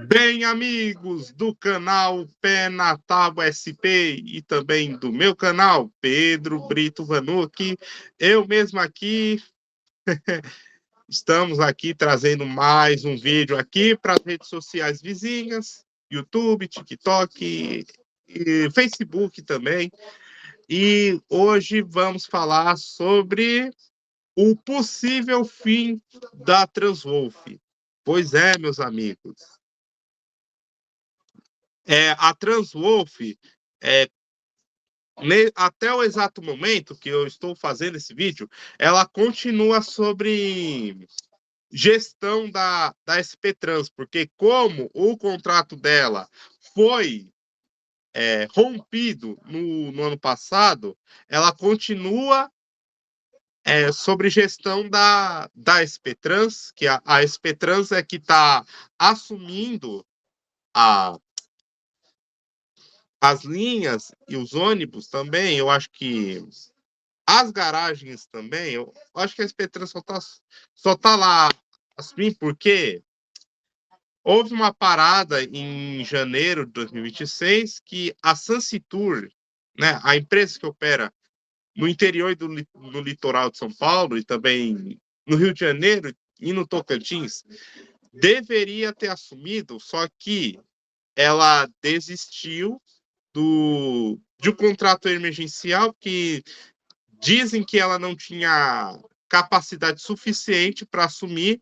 Bem, amigos do canal Pé na Tábua SP e também do meu canal, Pedro Brito Vanucci, eu mesmo aqui, estamos aqui trazendo mais um vídeo aqui para as redes sociais vizinhas, YouTube, TikTok e Facebook também. E hoje vamos falar sobre o possível fim da Transwolf. Pois é, meus amigos. A Transwolf, é, até o exato momento que eu estou fazendo esse vídeo, ela continua sobre gestão da SP Trans, porque como o contrato dela foi rompido no ano passado, ela continua sobre gestão da SP Trans, que a SP Trans é que está assumindo a as linhas e os ônibus também, eu acho que as garagens também, eu acho que a SP só tá lá assim porque houve uma parada em janeiro de 2026 que a Sancitur, né, a empresa que opera no interior no litoral de São Paulo e também no Rio de Janeiro e no Tocantins, deveria ter assumido, só que ela desistiu de um contrato emergencial que dizem que ela não tinha capacidade suficiente para assumir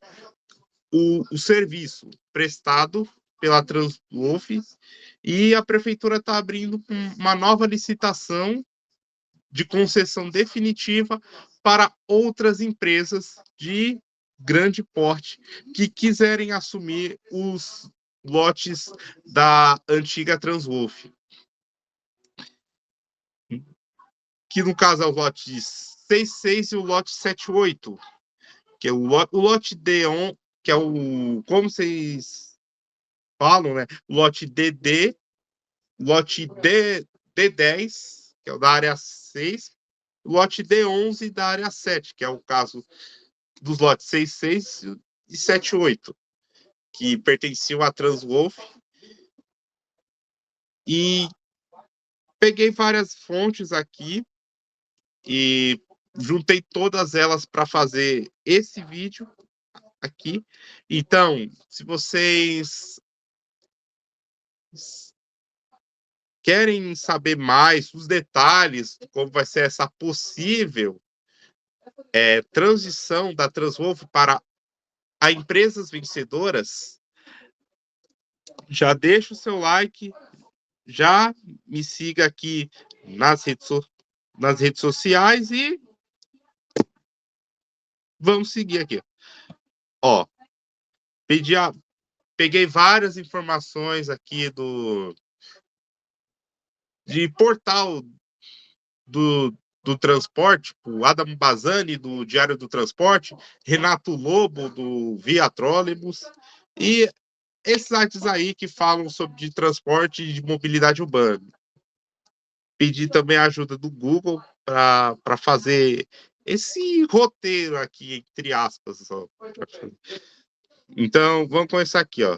o serviço prestado pela Transwolf e a prefeitura está abrindo uma nova licitação de concessão definitiva para outras empresas de grande porte que quiserem assumir os lotes da antiga Transwolf, que no caso é o lote 66 e o lote 78, que é o lote D1, que é o, como vocês falam, né? O lote DD, lote D10, que é o da área 6, o lote D11 da área 7, que é o caso dos lotes 66 e 78, que pertenciam à Transwolf. E peguei várias fontes aqui e juntei todas elas para fazer esse vídeo aqui. Então, se vocês querem saber mais os detalhes de como vai ser essa possível transição da Transwolf para a empresas vencedoras, já deixa o seu like, já me siga aqui nas redes sociais e vamos seguir aqui. Ó, peguei várias informações aqui de portal do, do transporte, o Adam Bazani, do Diário do Transporte, Renato Lobo, do Via Trolebus, e esses sites aí que falam sobre de transporte e de mobilidade urbana. Pedi também a ajuda do Google para fazer esse roteiro aqui, entre aspas. Ó. Então, vamos começar aqui, ó.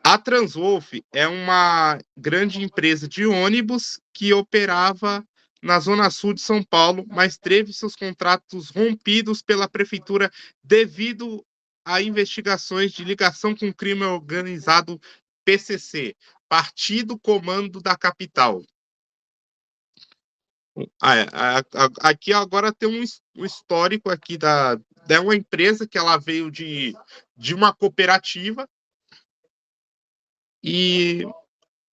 A Transwolf é uma grande empresa de ônibus que operava na Zona Sul de São Paulo, mas teve seus contratos rompidos pela prefeitura devido a investigações de ligação com crime organizado PCC, Partido Comando da Capital. Aqui agora tem um histórico aqui de uma empresa que ela veio de uma cooperativa e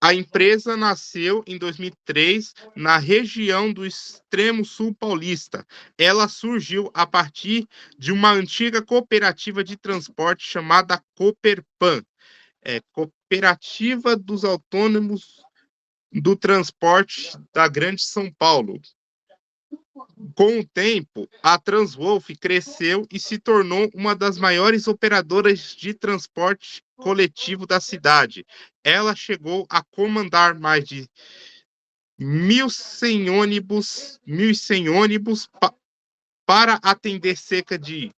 a empresa nasceu em 2003 na região do extremo sul paulista. Ela surgiu a partir de uma antiga cooperativa de transporte chamada Cooperpan, Cooperativa dos Autônomos do Transporte da Grande São Paulo. Com o tempo, a Transwolf cresceu e se tornou uma das maiores operadoras de transporte coletivo da cidade. Ela chegou a comandar mais de 1.100 ônibus para atender cerca de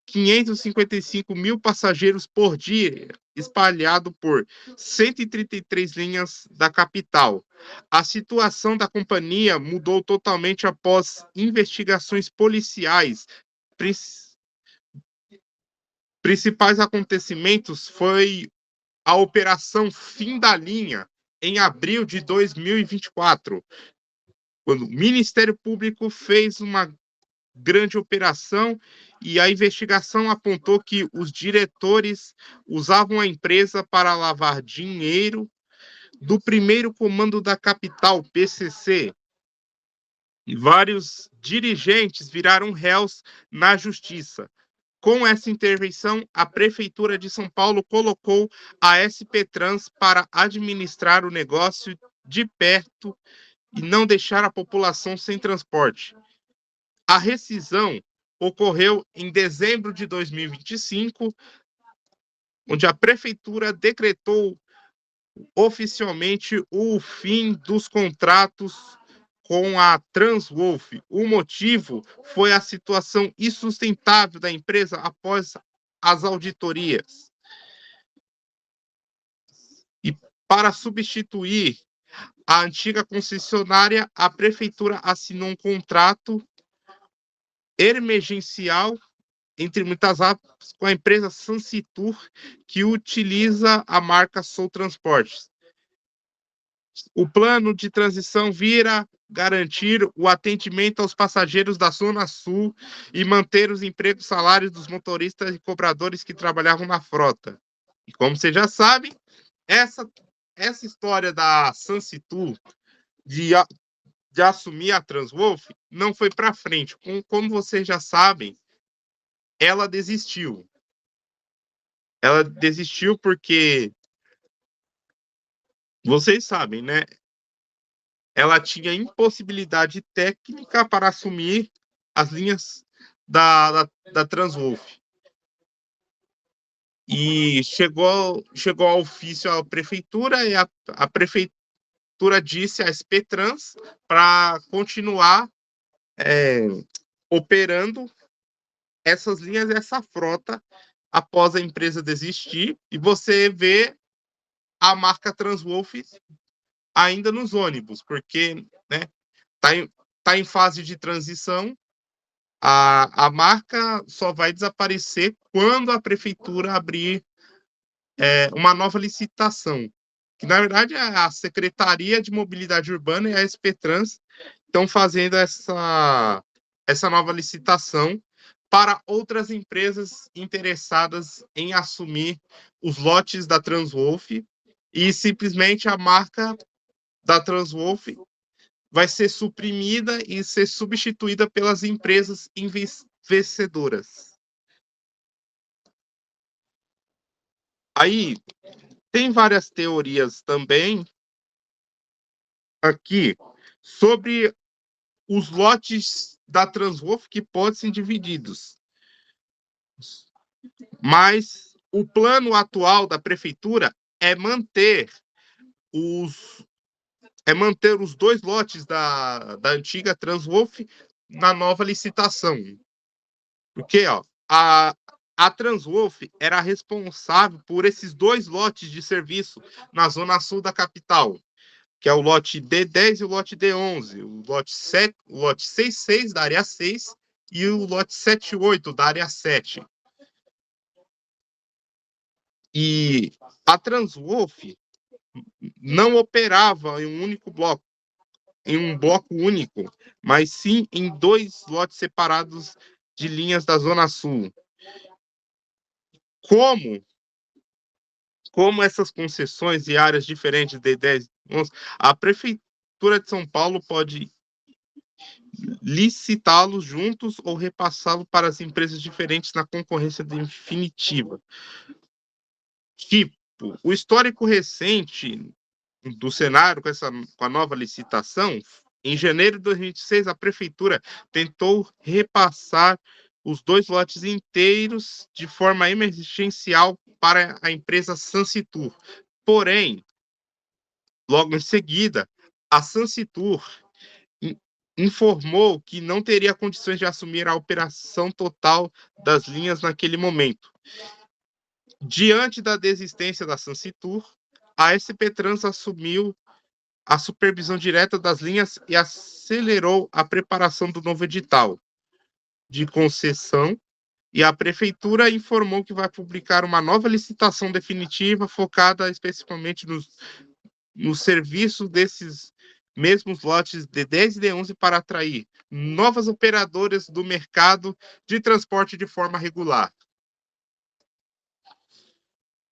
555 mil passageiros por dia espalhado por 133 linhas da capital. A situação da companhia mudou totalmente após investigações policiais. Principais acontecimentos foi a Operação Fim da Linha, em abril de 2024, quando o Ministério Público fez uma grande operação e a investigação apontou que os diretores usavam a empresa para lavar dinheiro do primeiro comando da capital, PCC. E vários dirigentes viraram réus na justiça. Com essa intervenção, a Prefeitura de São Paulo colocou a SP Trans para administrar o negócio de perto e não deixar a população sem transporte. A rescisão ocorreu em dezembro de 2025, onde a Prefeitura decretou oficialmente o fim dos contratos com a Transwolf. O motivo foi a situação insustentável da empresa após as auditorias. E para substituir a antiga concessionária, a prefeitura assinou um contrato emergencial, entre muitas aspas, com a empresa Sansitur, que utiliza a marca Sou Transportes. O plano de transição vira garantir o atendimento aos passageiros da Zona Sul e manter os empregos e salários dos motoristas e cobradores que trabalhavam na frota. E como vocês já sabem, essa história da Sansitur de assumir a Transwolf não foi para frente. Como vocês já sabem, ela desistiu. Ela desistiu porque, vocês sabem, né? Ela tinha impossibilidade técnica para assumir as linhas da Transwolf. E chegou ao ofício à prefeitura e a prefeitura disse à SP Trans para continuar operando essas linhas, essa frota, após a empresa desistir, e você vê a marca Transwolf ainda nos ônibus, porque, né, tá em fase de transição. A marca só vai desaparecer quando a prefeitura abrir uma nova licitação, que na verdade é a Secretaria de Mobilidade Urbana e a SP Trans estão fazendo essa nova licitação para outras empresas interessadas em assumir os lotes da Transwolf, e simplesmente a marca da Transwolf vai ser suprimida e ser substituída pelas empresas vencedoras. Aí tem várias teorias também aqui sobre os lotes da Transwolf que podem ser divididos. Mas o plano atual da prefeitura é manter os dois lotes da antiga Transwolf na nova licitação. Porque a Transwolf era responsável por esses dois lotes de serviço na zona sul da capital, que é o lote D10 e o lote D11, o lote 66 da área 6 e o lote 78 da área 7. E a Transwolf não operava em um único bloco, em um bloco único, mas sim em dois lotes separados de linhas da Zona Sul. Como essas concessões e áreas diferentes de 10, a Prefeitura de São Paulo pode licitá-los juntos ou repassá-los para as empresas diferentes na concorrência definitiva. Tipo, o histórico recente do cenário com a nova licitação, em janeiro de 2026, a prefeitura tentou repassar os dois lotes inteiros de forma emergencial para a empresa Sansitur. Porém, logo em seguida, a Sansitur informou que não teria condições de assumir a operação total das linhas naquele momento. Diante da desistência da Sansitur, a SP Trans assumiu a supervisão direta das linhas e acelerou a preparação do novo edital de concessão, e a prefeitura informou que vai publicar uma nova licitação definitiva focada especificamente no serviço desses mesmos lotes D10 e D11 para atrair novas operadoras do mercado de transporte de forma regular.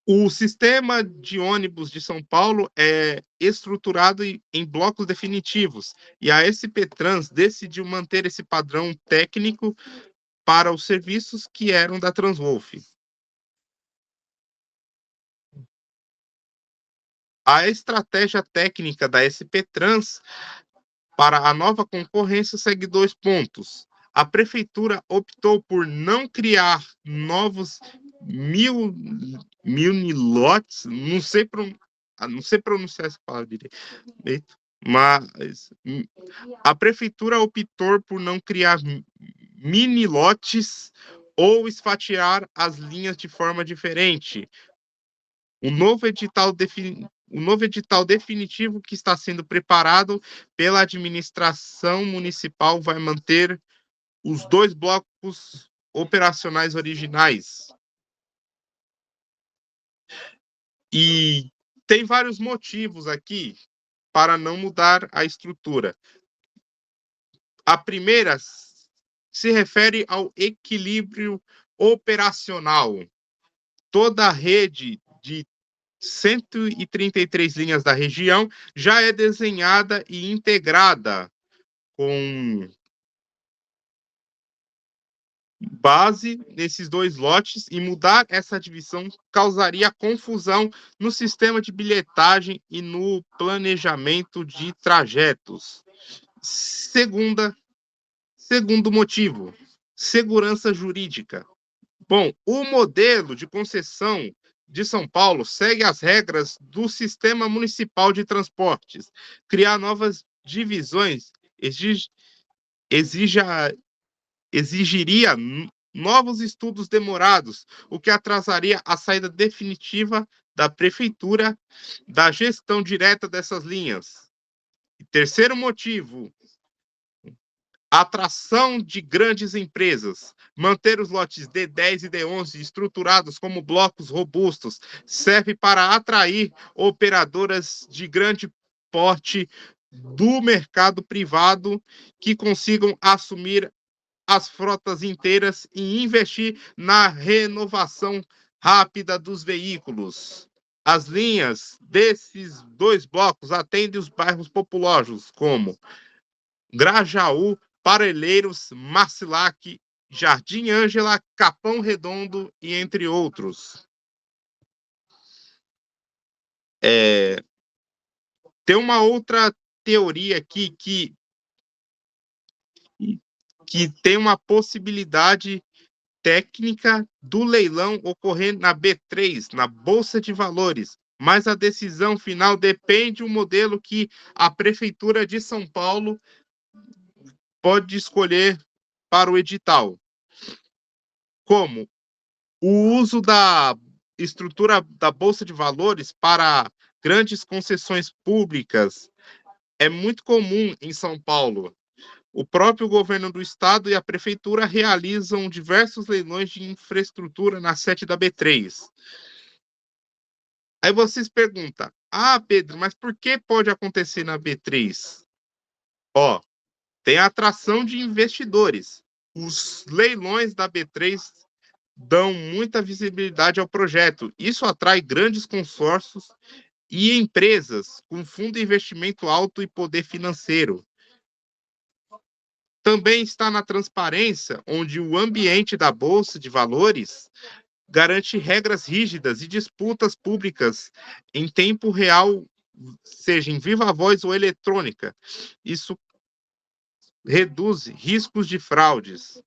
O sistema de ônibus de São Paulo é estruturado em blocos definitivos, e a SP Trans decidiu manter esse padrão técnico para os serviços que eram da Transwolf. A estratégia técnica da SP Trans para a nova concorrência segue 2 pontos. A prefeitura optou por não criar novos mil-lotes, não sei pronunciar essa palavra direito, mas a prefeitura optou por não criar mini-lotes ou esfatiar as linhas de forma diferente. O novo edital definitivo que está sendo preparado pela administração municipal vai manter os 2 blocos operacionais originais. E tem vários motivos aqui para não mudar a estrutura. A primeira se refere ao equilíbrio operacional. Toda a rede de 133 linhas da região já é desenhada e integrada com base nesses 2 lotes, e mudar essa divisão causaria confusão no sistema de bilhetagem e no planejamento de trajetos. Segundo motivo, segurança jurídica. Bom, o modelo de concessão de São Paulo segue as regras do Sistema Municipal de Transportes. Criar novas divisões exigiria novos estudos demorados, o que atrasaria a saída definitiva da prefeitura da gestão direta dessas linhas. E terceiro motivo, atração de grandes empresas. Manter os lotes D10 e D11 estruturados como blocos robustos serve para atrair operadoras de grande porte do mercado privado que consigam assumir as frotas inteiras e investir na renovação rápida dos veículos. As linhas desses 2 blocos atendem os bairros populosos, como Grajaú, Parelheiros, Marcilac, Jardim Ângela, Capão Redondo e entre outros. Tem uma outra teoria aqui que tem uma possibilidade técnica do leilão ocorrer na B3, na Bolsa de Valores, mas a decisão final depende do modelo que a Prefeitura de São Paulo pode escolher para o edital. Como o uso da estrutura da Bolsa de Valores para grandes concessões públicas é muito comum em São Paulo. O próprio governo do estado e a prefeitura realizam diversos leilões de infraestrutura na sede da B3. Aí vocês perguntam, Pedro, mas por que pode acontecer na B3? Tem a atração de investidores. Os leilões da B3 dão muita visibilidade ao projeto. Isso atrai grandes consórcios e empresas com fundo de investimento alto e poder financeiro. Também está na transparência, onde o ambiente da Bolsa de Valores garante regras rígidas e disputas públicas em tempo real, seja em viva voz ou eletrônica. Isso reduz riscos de fraudes.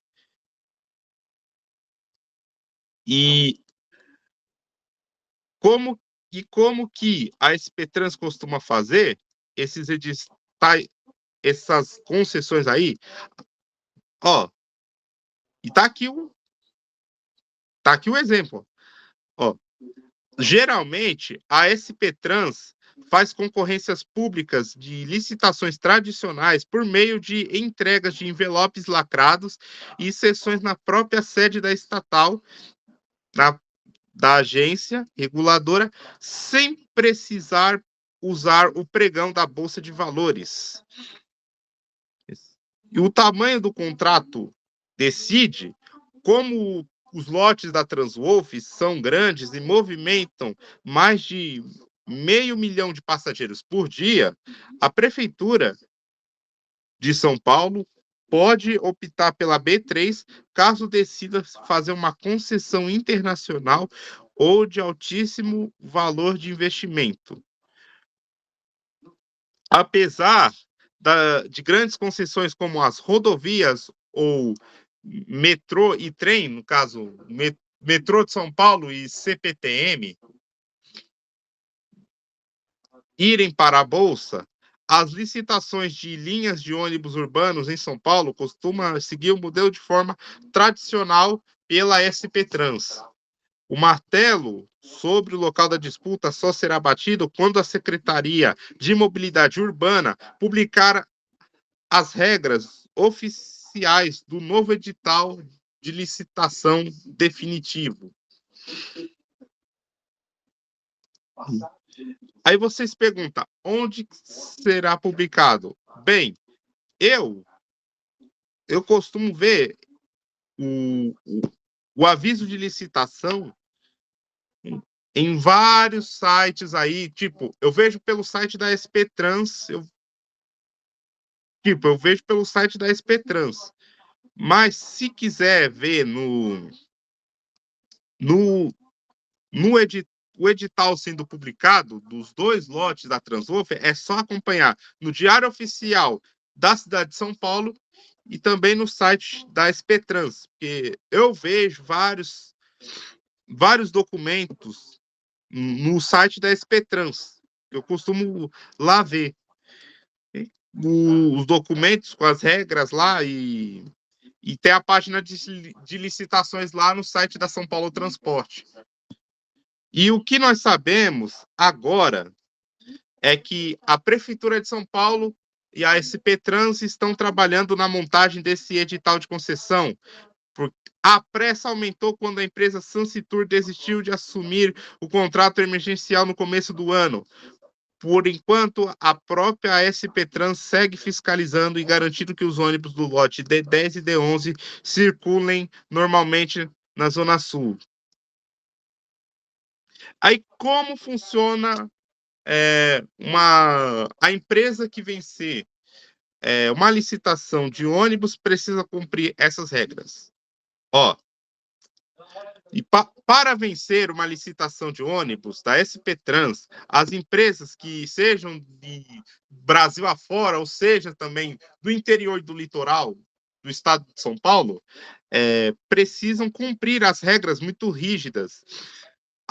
E como que a SP Trans costuma fazer esses editais, essas concessões aí? E tá aqui o exemplo. Geralmente, a SP Trans faz concorrências públicas de licitações tradicionais por meio de entregas de envelopes lacrados e sessões na própria sede da estatal, na, da agência reguladora, sem precisar usar o pregão da Bolsa de Valores. E o tamanho do contrato decide como os lotes da Transwolf são grandes e movimentam mais de 500 mil de passageiros por dia. A Prefeitura de São Paulo pode optar pela B3 caso decida fazer uma concessão internacional ou de altíssimo valor de investimento. Apesar de grandes concessões como as rodovias ou metrô e trem, no caso, metrô de São Paulo e CPTM, irem para a Bolsa, as licitações de linhas de ônibus urbanos em São Paulo costumam seguir o modelo de forma tradicional pela SP Trans. O martelo sobre o local da disputa só será batido quando a Secretaria de Mobilidade Urbana publicar as regras oficiais do novo edital de licitação definitivo. Aí vocês perguntam, onde será publicado? Bem, eu costumo ver o aviso de licitação em vários sites aí, tipo, eu vejo pelo site da SP Trans, eu vejo pelo site da SP Trans. Mas se quiser ver o edital sendo publicado dos 2 lotes da Transwolf, é só acompanhar no Diário Oficial da cidade de São Paulo e também no site da SP Trans, porque eu vejo vários documentos no site da SP Trans. Eu costumo lá ver os documentos com as regras lá e tem a página de licitações lá no site da São Paulo Transporte. E o que nós sabemos agora é que a Prefeitura de São Paulo e a SP Trans estão trabalhando na montagem desse edital de concessão. A pressa aumentou quando a empresa Sunseetour desistiu de assumir o contrato emergencial no começo do ano. Por enquanto, a própria SP Trans segue fiscalizando e garantindo que os ônibus do lote D10 e D11 circulem normalmente na Zona Sul. Aí, como funciona a empresa que vencer uma licitação de ônibus precisa cumprir essas regras? E para vencer uma licitação de ônibus da SP Trans, as empresas que sejam de Brasil afora, ou seja, também do interior do litoral do estado de São Paulo, precisam cumprir as regras muito rígidas.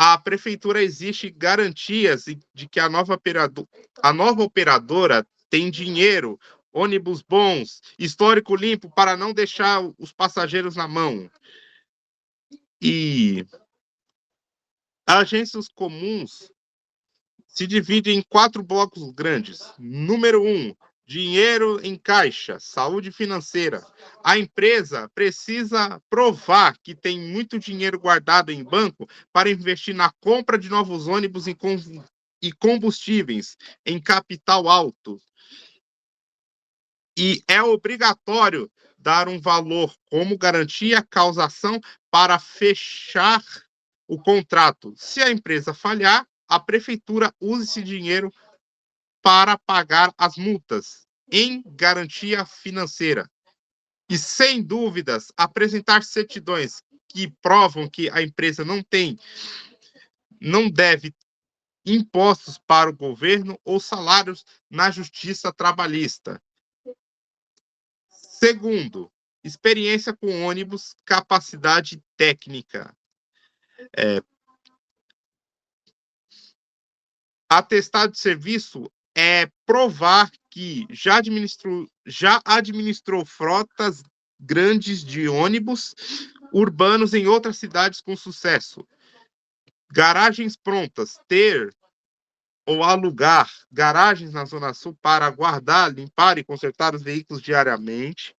A prefeitura exige garantias de que a nova operadora tem dinheiro, ônibus bons, histórico limpo para não deixar os passageiros na mão. E agências comuns se dividem em 4 blocos grandes. Número 1, dinheiro em caixa, saúde financeira. A empresa precisa provar que tem muito dinheiro guardado em banco para investir na compra de novos ônibus e combustíveis em capital alto. E é obrigatório dar um valor como garantia, causação para fechar o contrato. Se a empresa falhar, a prefeitura usa esse dinheiro para pagar as multas em garantia financeira. E, sem dúvidas, apresentar certidões que provam que a empresa não deve impostos para o governo ou salários na justiça trabalhista. Segundo, experiência com ônibus, capacidade técnica. Atestado de serviço é provar que já administrou frotas grandes de ônibus urbanos em outras cidades com sucesso. Garagens prontas, ter ou alugar garagens na Zona Sul para guardar, limpar e consertar os veículos diariamente.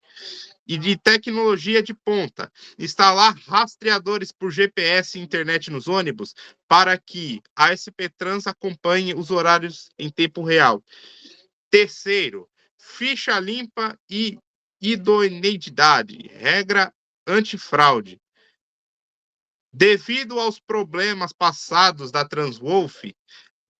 E de tecnologia de ponta, instalar rastreadores por GPS e internet nos ônibus para que a SP Trans acompanhe os horários em tempo real. Terceiro, ficha limpa e idoneidade, regra antifraude. Devido aos problemas passados da Transwolf,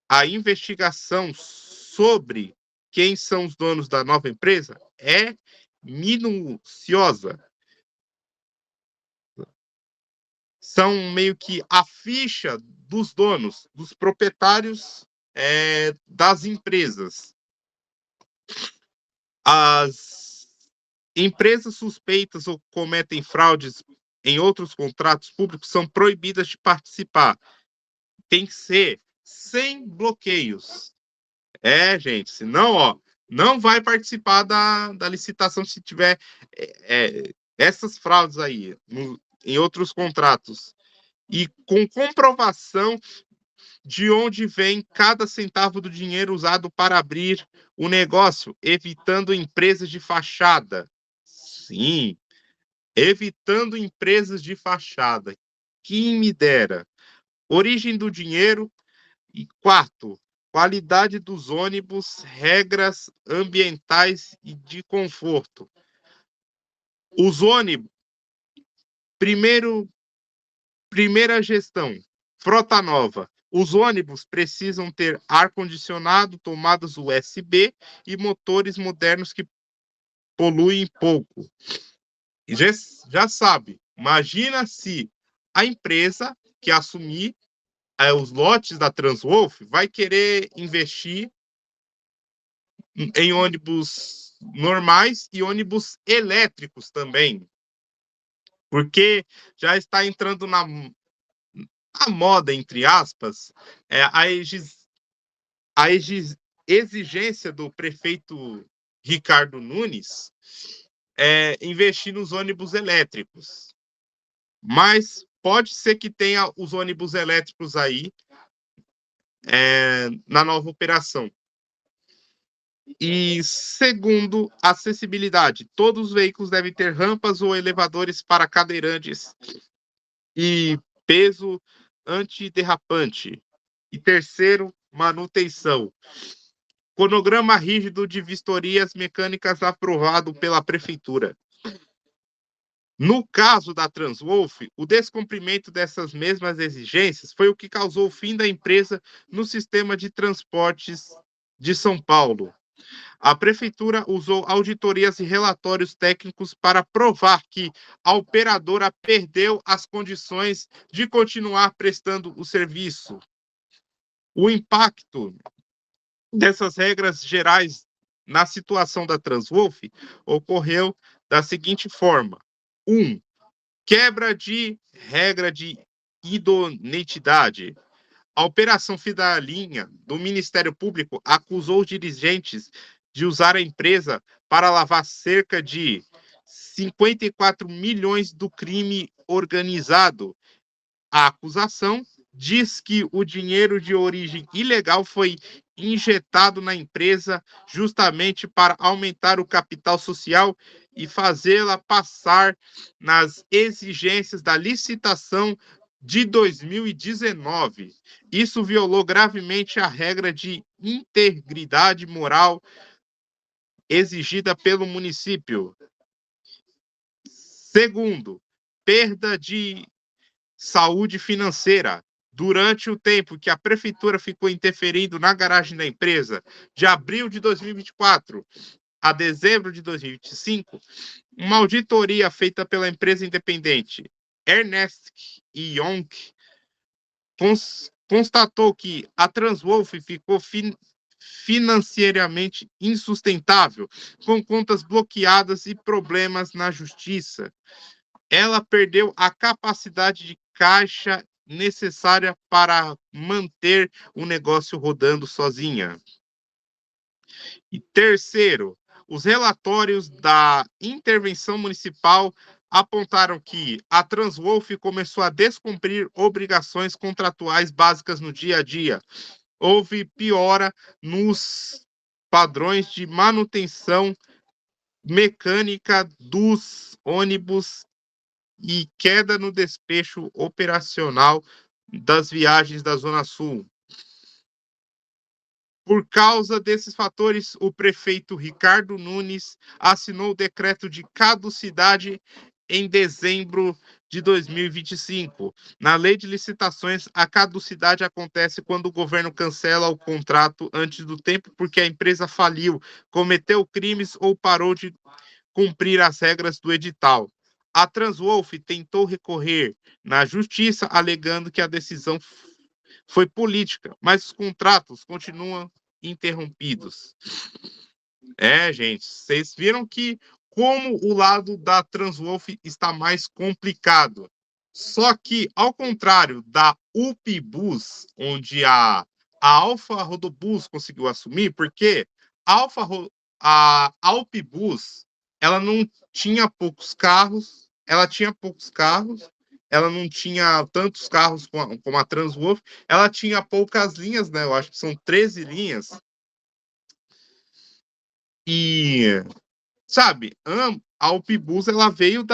a investigação sobre quem são os donos da nova empresa é minuciosa. São meio que a ficha dos donos, dos proprietários das empresas. As empresas suspeitas ou cometem fraudes em outros contratos públicos são proibidas de participar. Tem que ser sem bloqueios. Gente, senão, não vai participar da licitação se tiver essas fraudes aí em outros contratos. E com comprovação de onde vem cada centavo do dinheiro usado para abrir o negócio, evitando empresas de fachada. Sim, evitando empresas de fachada. Quem me dera. Origem do dinheiro. E quarto, qualidade dos ônibus, regras ambientais e de conforto. Os ônibus, primeira gestão, frota nova. Os ônibus precisam ter ar-condicionado, tomadas USB e motores modernos que poluem pouco. E já sabe, imagina se a empresa que assumir os lotes da Transwolf vai querer investir em ônibus normais e ônibus elétricos também, porque já está entrando na moda, entre aspas, a exigência do prefeito Ricardo Nunes investir nos ônibus elétricos. Mas pode ser que tenha os ônibus elétricos aí na nova operação. E segundo, acessibilidade. Todos os veículos devem ter rampas ou elevadores para cadeirantes e peso antiderrapante. E terceiro, manutenção. Cronograma rígido de vistorias mecânicas aprovado pela prefeitura. No caso da Transwolf, o descumprimento dessas mesmas exigências foi o que causou o fim da empresa no sistema de transportes de São Paulo. A prefeitura usou auditorias e relatórios técnicos para provar que a operadora perdeu as condições de continuar prestando o serviço. O impacto dessas regras gerais na situação da Transwolf ocorreu da seguinte forma: 1. Quebra de regra de idoneidade. A Operação Fidalinha do Ministério Público acusou os dirigentes de usar a empresa para lavar cerca de 54 milhões do crime organizado. A acusação diz que o dinheiro de origem ilegal foi injetado na empresa justamente para aumentar o capital social e fazê-la passar nas exigências da licitação de 2019. Isso violou gravemente a regra de integridade moral exigida pelo município. Segundo, perda de saúde financeira. Durante o tempo que a prefeitura ficou interferindo na garagem da empresa, de abril de 2024 a dezembro de 2025, uma auditoria feita pela empresa independente Ernst Young constatou que a Transwolf ficou financeiramente insustentável, com contas bloqueadas e problemas na justiça. Ela perdeu a capacidade de caixa necessária para manter o negócio rodando sozinha. E terceiro, os relatórios da intervenção municipal apontaram que a Transwolf começou a descumprir obrigações contratuais básicas no dia a dia. Houve piora nos padrões de manutenção mecânica dos ônibus e queda no despejo operacional das viagens da Zona Sul. Por causa desses fatores, o prefeito Ricardo Nunes assinou o decreto de caducidade em dezembro de 2025. Na lei de licitações, a caducidade acontece quando o governo cancela o contrato antes do tempo porque a empresa faliu, cometeu crimes ou parou de cumprir as regras do edital. A Transwolf tentou recorrer na justiça, alegando que a decisão foi política, mas os contratos continuam interrompidos. Gente, vocês viram que como o lado da Transwolf está mais complicado. Só que, ao contrário da UPBus, onde a Alfa Rodobus conseguiu assumir, porque a UPBus, ela não tinha poucos carros, ela não tinha tantos carros como a Transwolf, ela tinha poucas linhas, né? Eu acho que são 13 linhas. E, sabe, a UPBus, ela veio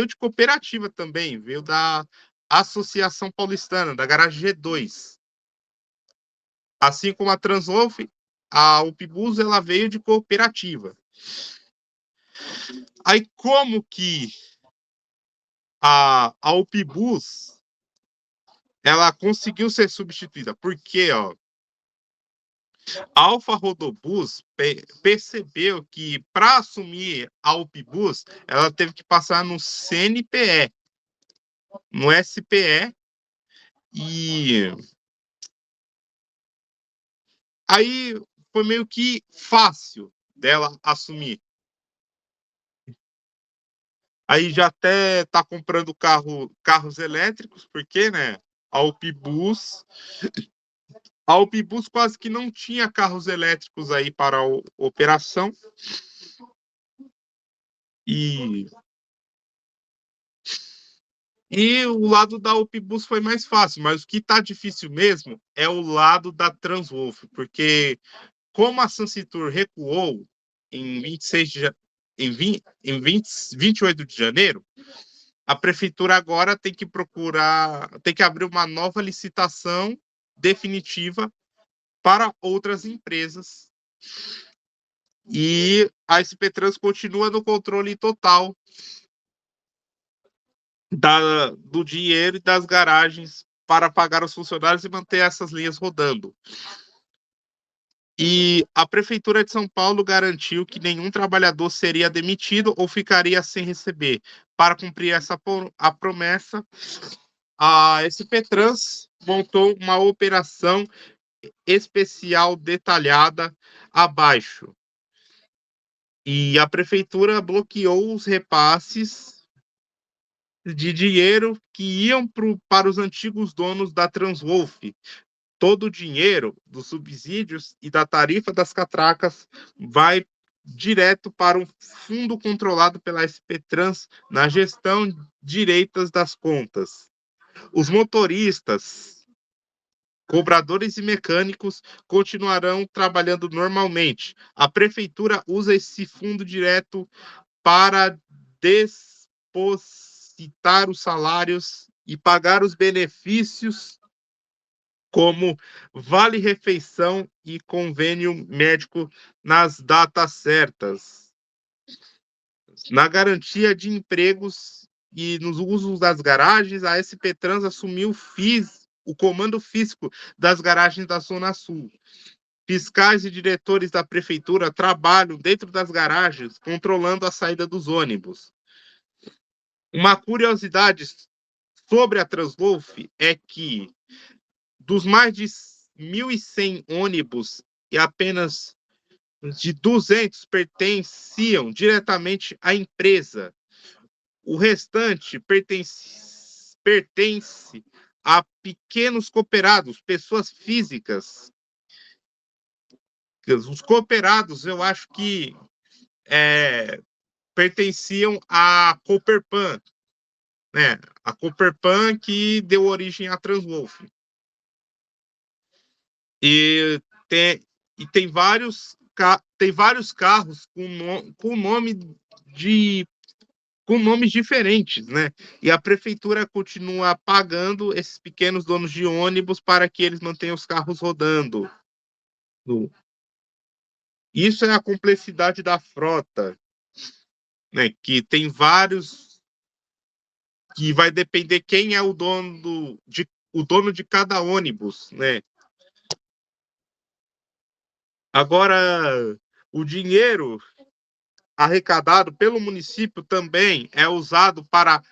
de cooperativa também, veio da Associação Paulistana, da Garagem G2. Assim como a Transwolf, a UPBus, ela veio de cooperativa. Aí, como que a UPBus, ela conseguiu ser substituída? Porque, ó, a Alfa Rodobus percebeu que para assumir a UPBus, ela teve que passar no CNPE, no SPE, e aí foi meio que fácil dela assumir. Aí já até tá comprando carros elétricos, porque, né, a UPBus quase que não tinha carros elétricos aí para a operação. E o lado da UPBus foi mais fácil, mas o que está difícil mesmo é o lado da Transwolf, porque como a Sunseetur recuou em 26 de, em 20, em 20, 28 de janeiro, a prefeitura agora tem que abrir uma nova licitação definitiva para outras empresas. E a SP Trans continua no controle total do dinheiro e das garagens para pagar os funcionários e manter essas linhas rodando. E a Prefeitura de São Paulo garantiu que nenhum trabalhador seria demitido ou ficaria sem receber. Para cumprir a promessa, a SP Trans montou uma operação especial detalhada abaixo. E a Prefeitura bloqueou os repasses de dinheiro que iam para os antigos donos da Transwolf. Todo o dinheiro dos subsídios e da tarifa das catracas vai direto para um fundo controlado pela SP Trans na gestão direitas das contas. Os motoristas, cobradores e mecânicos continuarão trabalhando normalmente. A prefeitura usa esse fundo direto para depositar os salários e pagar os benefícios como vale-refeição e convênio médico nas datas certas. Na garantia de empregos e nos usos das garagens, a SP Trans assumiu o comando físico das garagens da Zona Sul. Fiscais e diretores da prefeitura trabalham dentro das garagens, controlando a saída dos ônibus. Uma curiosidade sobre a Transwolf é que dos mais de 1.100 ônibus e apenas de 200 pertenciam diretamente à empresa. O restante pertence a pequenos cooperados, pessoas físicas. Os cooperados, eu acho que pertenciam à Coperpan, né? A Coperpan que deu origem à Transwolf. E tem, tem vários carros com nome de com nomes diferentes, né? E a prefeitura continua pagando esses pequenos donos de ônibus para que eles mantenham os carros rodando. Isso é a complexidade da frota, né? Que tem vários, que vai depender quem é o dono de cada ônibus, né? Agora, o dinheiro arrecadado pelo município também é usado para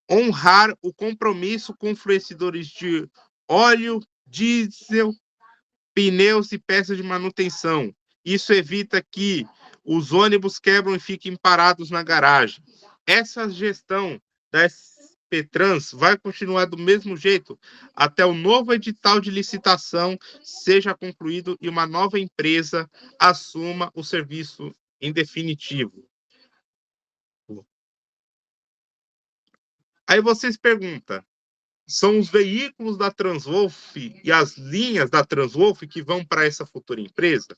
honrar o compromisso com fornecedores de óleo, diesel, pneus e peças de manutenção. Isso evita que os ônibus quebram e fiquem parados na garagem. Essa gestão da SPTrans vai continuar do mesmo jeito até o novo edital de licitação seja concluído e uma nova empresa assuma o serviço em definitivo. Aí vocês perguntam, são os veículos da Transwolf e as linhas da Transwolf que vão para essa futura empresa?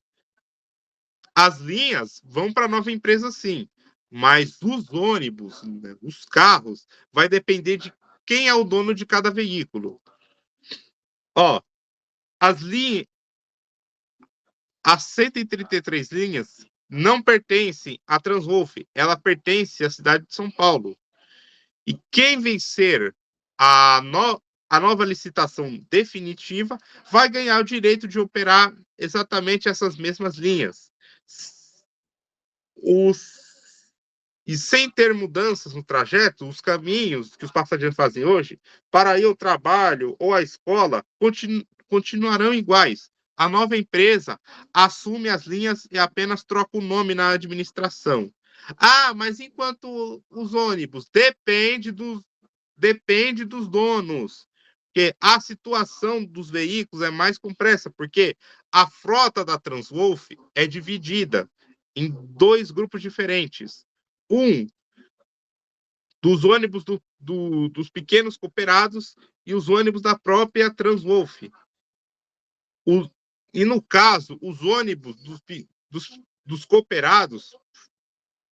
As linhas vão para a nova empresa, sim, mas os ônibus, né, os carros, vai depender de quem é o dono de cada veículo. Ó, as linhas, as 133 linhas não pertencem à Transwolf, ela pertence à cidade de São Paulo. E quem vencer a nova licitação definitiva vai ganhar o direito de operar exatamente essas mesmas linhas. E sem ter mudanças no trajeto, os caminhos que os passageiros fazem hoje, para ir ao trabalho ou à escola, continuarão iguais. A nova empresa assume as linhas e apenas troca o nome na administração. Ah, mas enquanto os ônibus depende dos donos. Porque a situação dos veículos é mais complexa, porque a frota da Transwolf é dividida em dois grupos diferentes. Um dos ônibus dos pequenos cooperados e os ônibus da própria Transwolf. E, no caso, os ônibus dos cooperados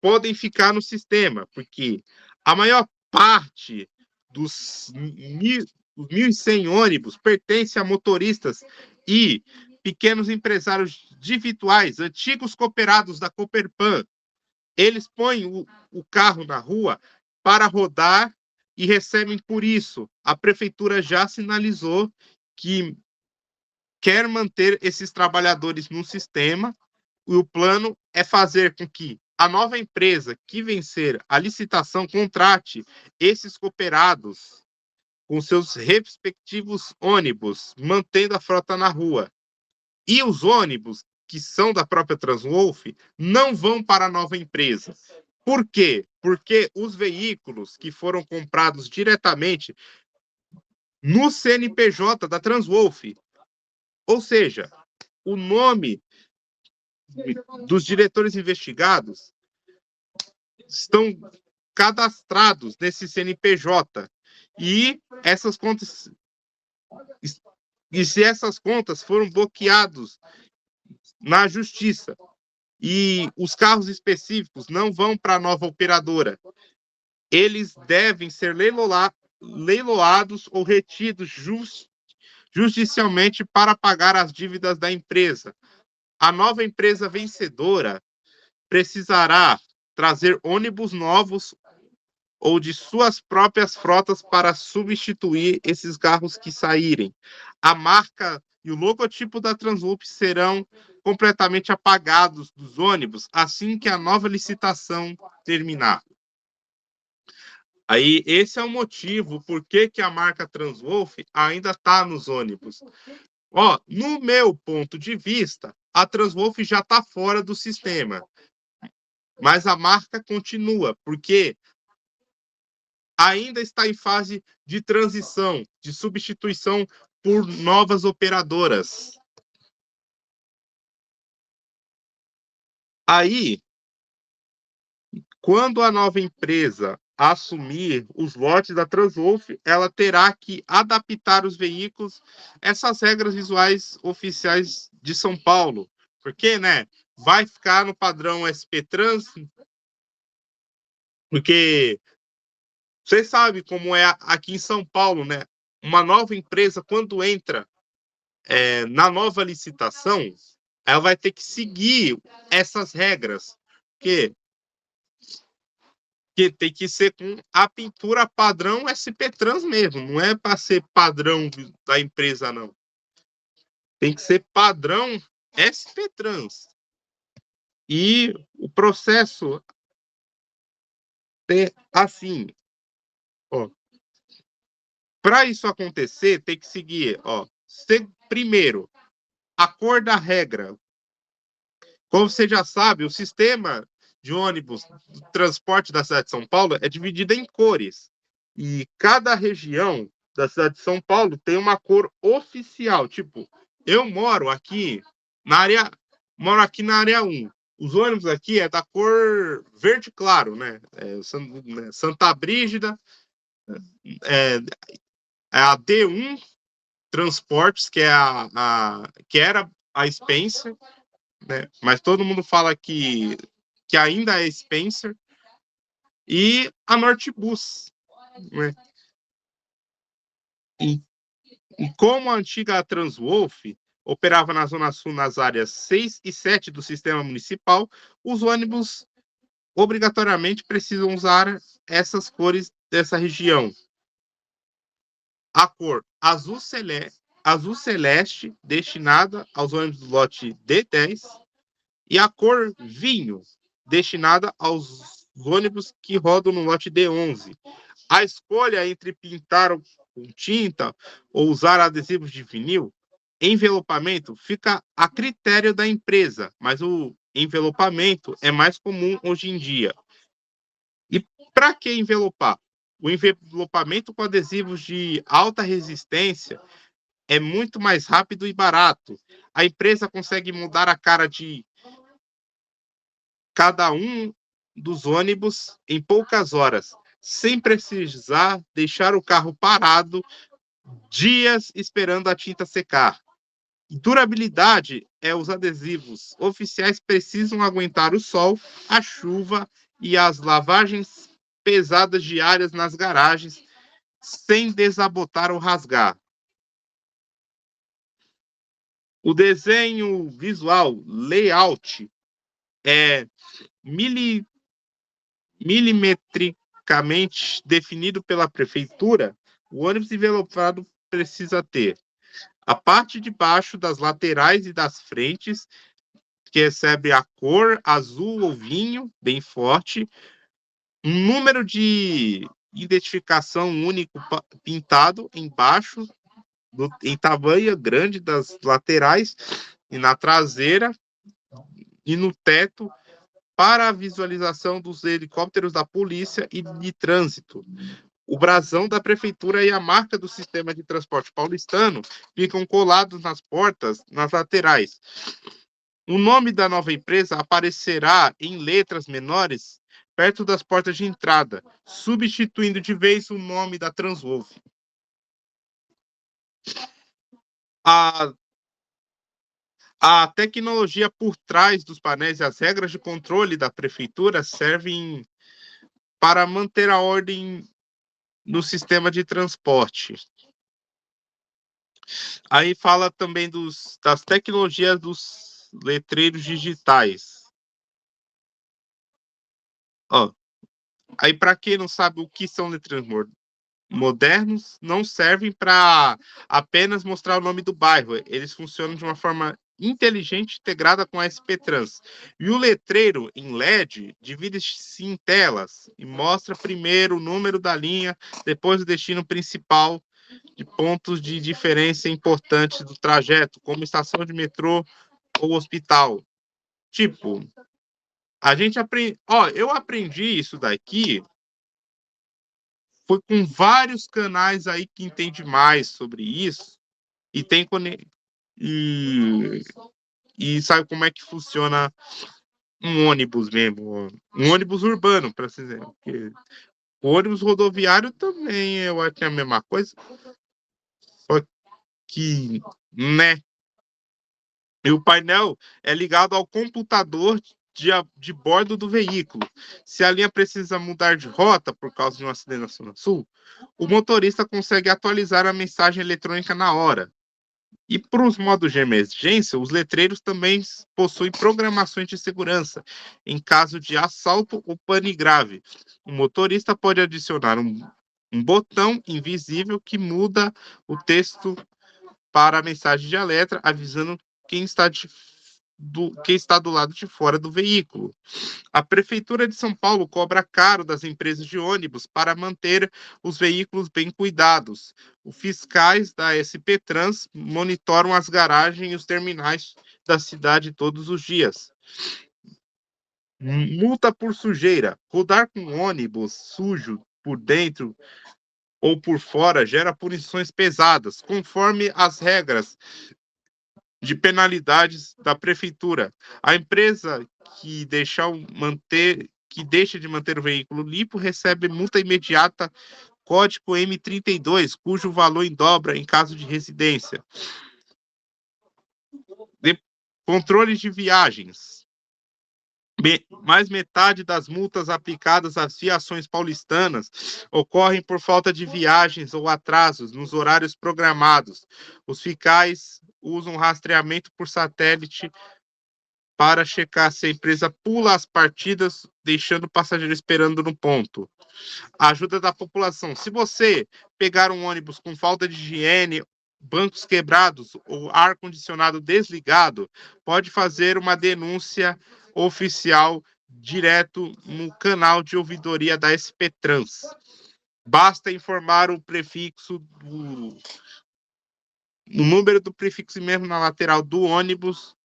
podem ficar no sistema, porque a maior parte dos 1.100 ônibus pertence a motoristas e pequenos empresários individuais, antigos cooperados da Coperpan. Eles põem o carro na rua para rodar e recebem por isso. A prefeitura já sinalizou que quer manter esses trabalhadores no sistema e o plano é fazer com que a nova empresa que vencer a licitação contrate esses cooperados com seus respectivos ônibus, mantendo a frota na rua. E os ônibus que são da própria Transwolf não vão para a nova empresa. Por quê? Porque os veículos que foram comprados diretamente no CNPJ da Transwolf, ou seja, o nome dos diretores investigados estão cadastrados nesse CNPJ e essas contas se essas contas foram bloqueadas na justiça e os carros específicos não vão para a nova operadora, eles devem ser leiloados ou retidos judicialmente para pagar as dívidas da empresa. A nova empresa vencedora precisará trazer ônibus novos ou de suas próprias frotas para substituir esses carros que saírem. A marca e o logotipo da Transwolf serão completamente apagados dos ônibus assim que a nova licitação terminar. Aí, esse é o motivo por que a marca Transwolf ainda está nos ônibus. Ó, no meu ponto de vista, a Transwolf já está fora do sistema, mas a marca continua, porque ainda está em fase de transição, de substituição por novas operadoras. Aí, Quando a nova empresa assumir os lotes da Transwolf, ela terá que adaptar os veículos essas regras visuais oficiais de São Paulo, porque, né, vai ficar no padrão SP Trans, porque você sabe como é aqui em São Paulo, né? Uma nova empresa, quando entra na nova licitação, ela vai ter que seguir essas regras, que tem que ser com a pintura padrão SP Trans mesmo, não é para ser padrão da empresa, não. Tem que ser padrão SP Trans. E o processo é assim, ó. Para isso acontecer, tem que seguir, ó. Primeiro, a cor da regra. Como você já sabe, o sistema de ônibus do transporte da cidade de São Paulo é dividido em cores. E cada região da cidade de São Paulo tem uma cor oficial. Tipo, eu moro aqui na área 1. Os ônibus aqui é da cor verde claro, né? Santa Brígida, é, é a D1 Transportes, que é que era a Spencer, né? Mas todo mundo fala que ainda é Spencer, e a Nortebus, né? E, e como a antiga Transwolf operava na Zona Sul nas áreas 6 e 7 do sistema municipal, os ônibus obrigatoriamente precisam usar essas cores dessa região. A cor azul celeste, destinada aos ônibus do lote D10, e a cor vinho, destinada aos ônibus que rodam no lote D11. A escolha entre pintar com tinta ou usar adesivos de vinil, envelopamento, fica a critério da empresa, mas o envelopamento é mais comum hoje em dia. E para que envelopar? O envelopamento com adesivos de alta resistência é muito mais rápido e barato. A empresa consegue mudar a cara de cada um dos ônibus em poucas horas, sem precisar deixar o carro parado dias esperando a tinta secar. Durabilidade os adesivos oficiais precisam aguentar o sol, a chuva e as lavagens pesadas diárias nas garagens, sem desabotar ou rasgar. O desenho visual, layout, é milimetricamente definido pela prefeitura. O ônibus envelopado precisa ter a parte de baixo das laterais e das frentes, que recebe a cor azul ou vinho, bem forte, um número de identificação único pintado embaixo, em tamanho grande das laterais e na traseira e no teto, para a visualização dos helicópteros da polícia e de trânsito. O brasão da prefeitura e a marca do sistema de transporte paulistano ficam colados nas portas, nas laterais. O nome da nova empresa aparecerá em letras menores perto das portas de entrada, substituindo de vez o nome da Transwolf. A tecnologia por trás dos painéis e as regras de controle da prefeitura servem para manter a ordem no sistema de transporte. Aí fala também das tecnologias dos letreiros digitais. Ó, aí, para quem não sabe o que são letreiros modernos, não servem para apenas mostrar o nome do bairro. Eles funcionam de uma forma inteligente integrada com a SP Trans. E o letreiro em LED divide-se em telas e mostra primeiro o número da linha, depois o destino principal de pontos de diferença importantes do trajeto, como estação de metrô ou hospital. Tipo, a gente aprende. Ó, eu aprendi isso daqui. Foi com vários canais aí que entende mais sobre isso e e sabe como é que funciona um ônibus mesmo, um ônibus urbano, para dizer. Porque o ônibus rodoviário também eu acho que é a mesma coisa, só que, né? E o painel é ligado ao computador de bordo do veículo. Se a linha precisa mudar de rota por causa de um acidente na Zona Sul, o motorista consegue atualizar a mensagem eletrônica na hora. E para os modos de emergência, os letreiros também possuem programações de segurança. Em caso de assalto ou pane grave, o motorista pode adicionar um botão invisível que muda o texto para a mensagem de alerta, avisando quem está do lado de fora do veículo. A Prefeitura de São Paulo cobra caro das empresas de ônibus para manter os veículos bem cuidados. Os fiscais da SP Trans monitoram as garagens e os terminais da cidade todos os dias. Multa por sujeira. Rodar com ônibus sujo por dentro ou por fora gera punições pesadas, conforme as regras de penalidades da prefeitura. A empresa que deixa de manter o veículo limpo recebe multa imediata, código M32, cujo valor em dobra em caso de residência. Controles de viagens. Mais metade das multas aplicadas às viações paulistanas ocorrem por falta de viagens ou atrasos nos horários programados. Os fiscais usam rastreamento por satélite para checar se a empresa pula as partidas, deixando o passageiro esperando no ponto. A ajuda da população. Se você pegar um ônibus com falta de higiene, bancos quebrados ou ar-condicionado desligado, pode fazer uma denúncia oficial direto no canal de ouvidoria da SP Trans. Basta informar o prefixo no número do prefixo mesmo na lateral do ônibus,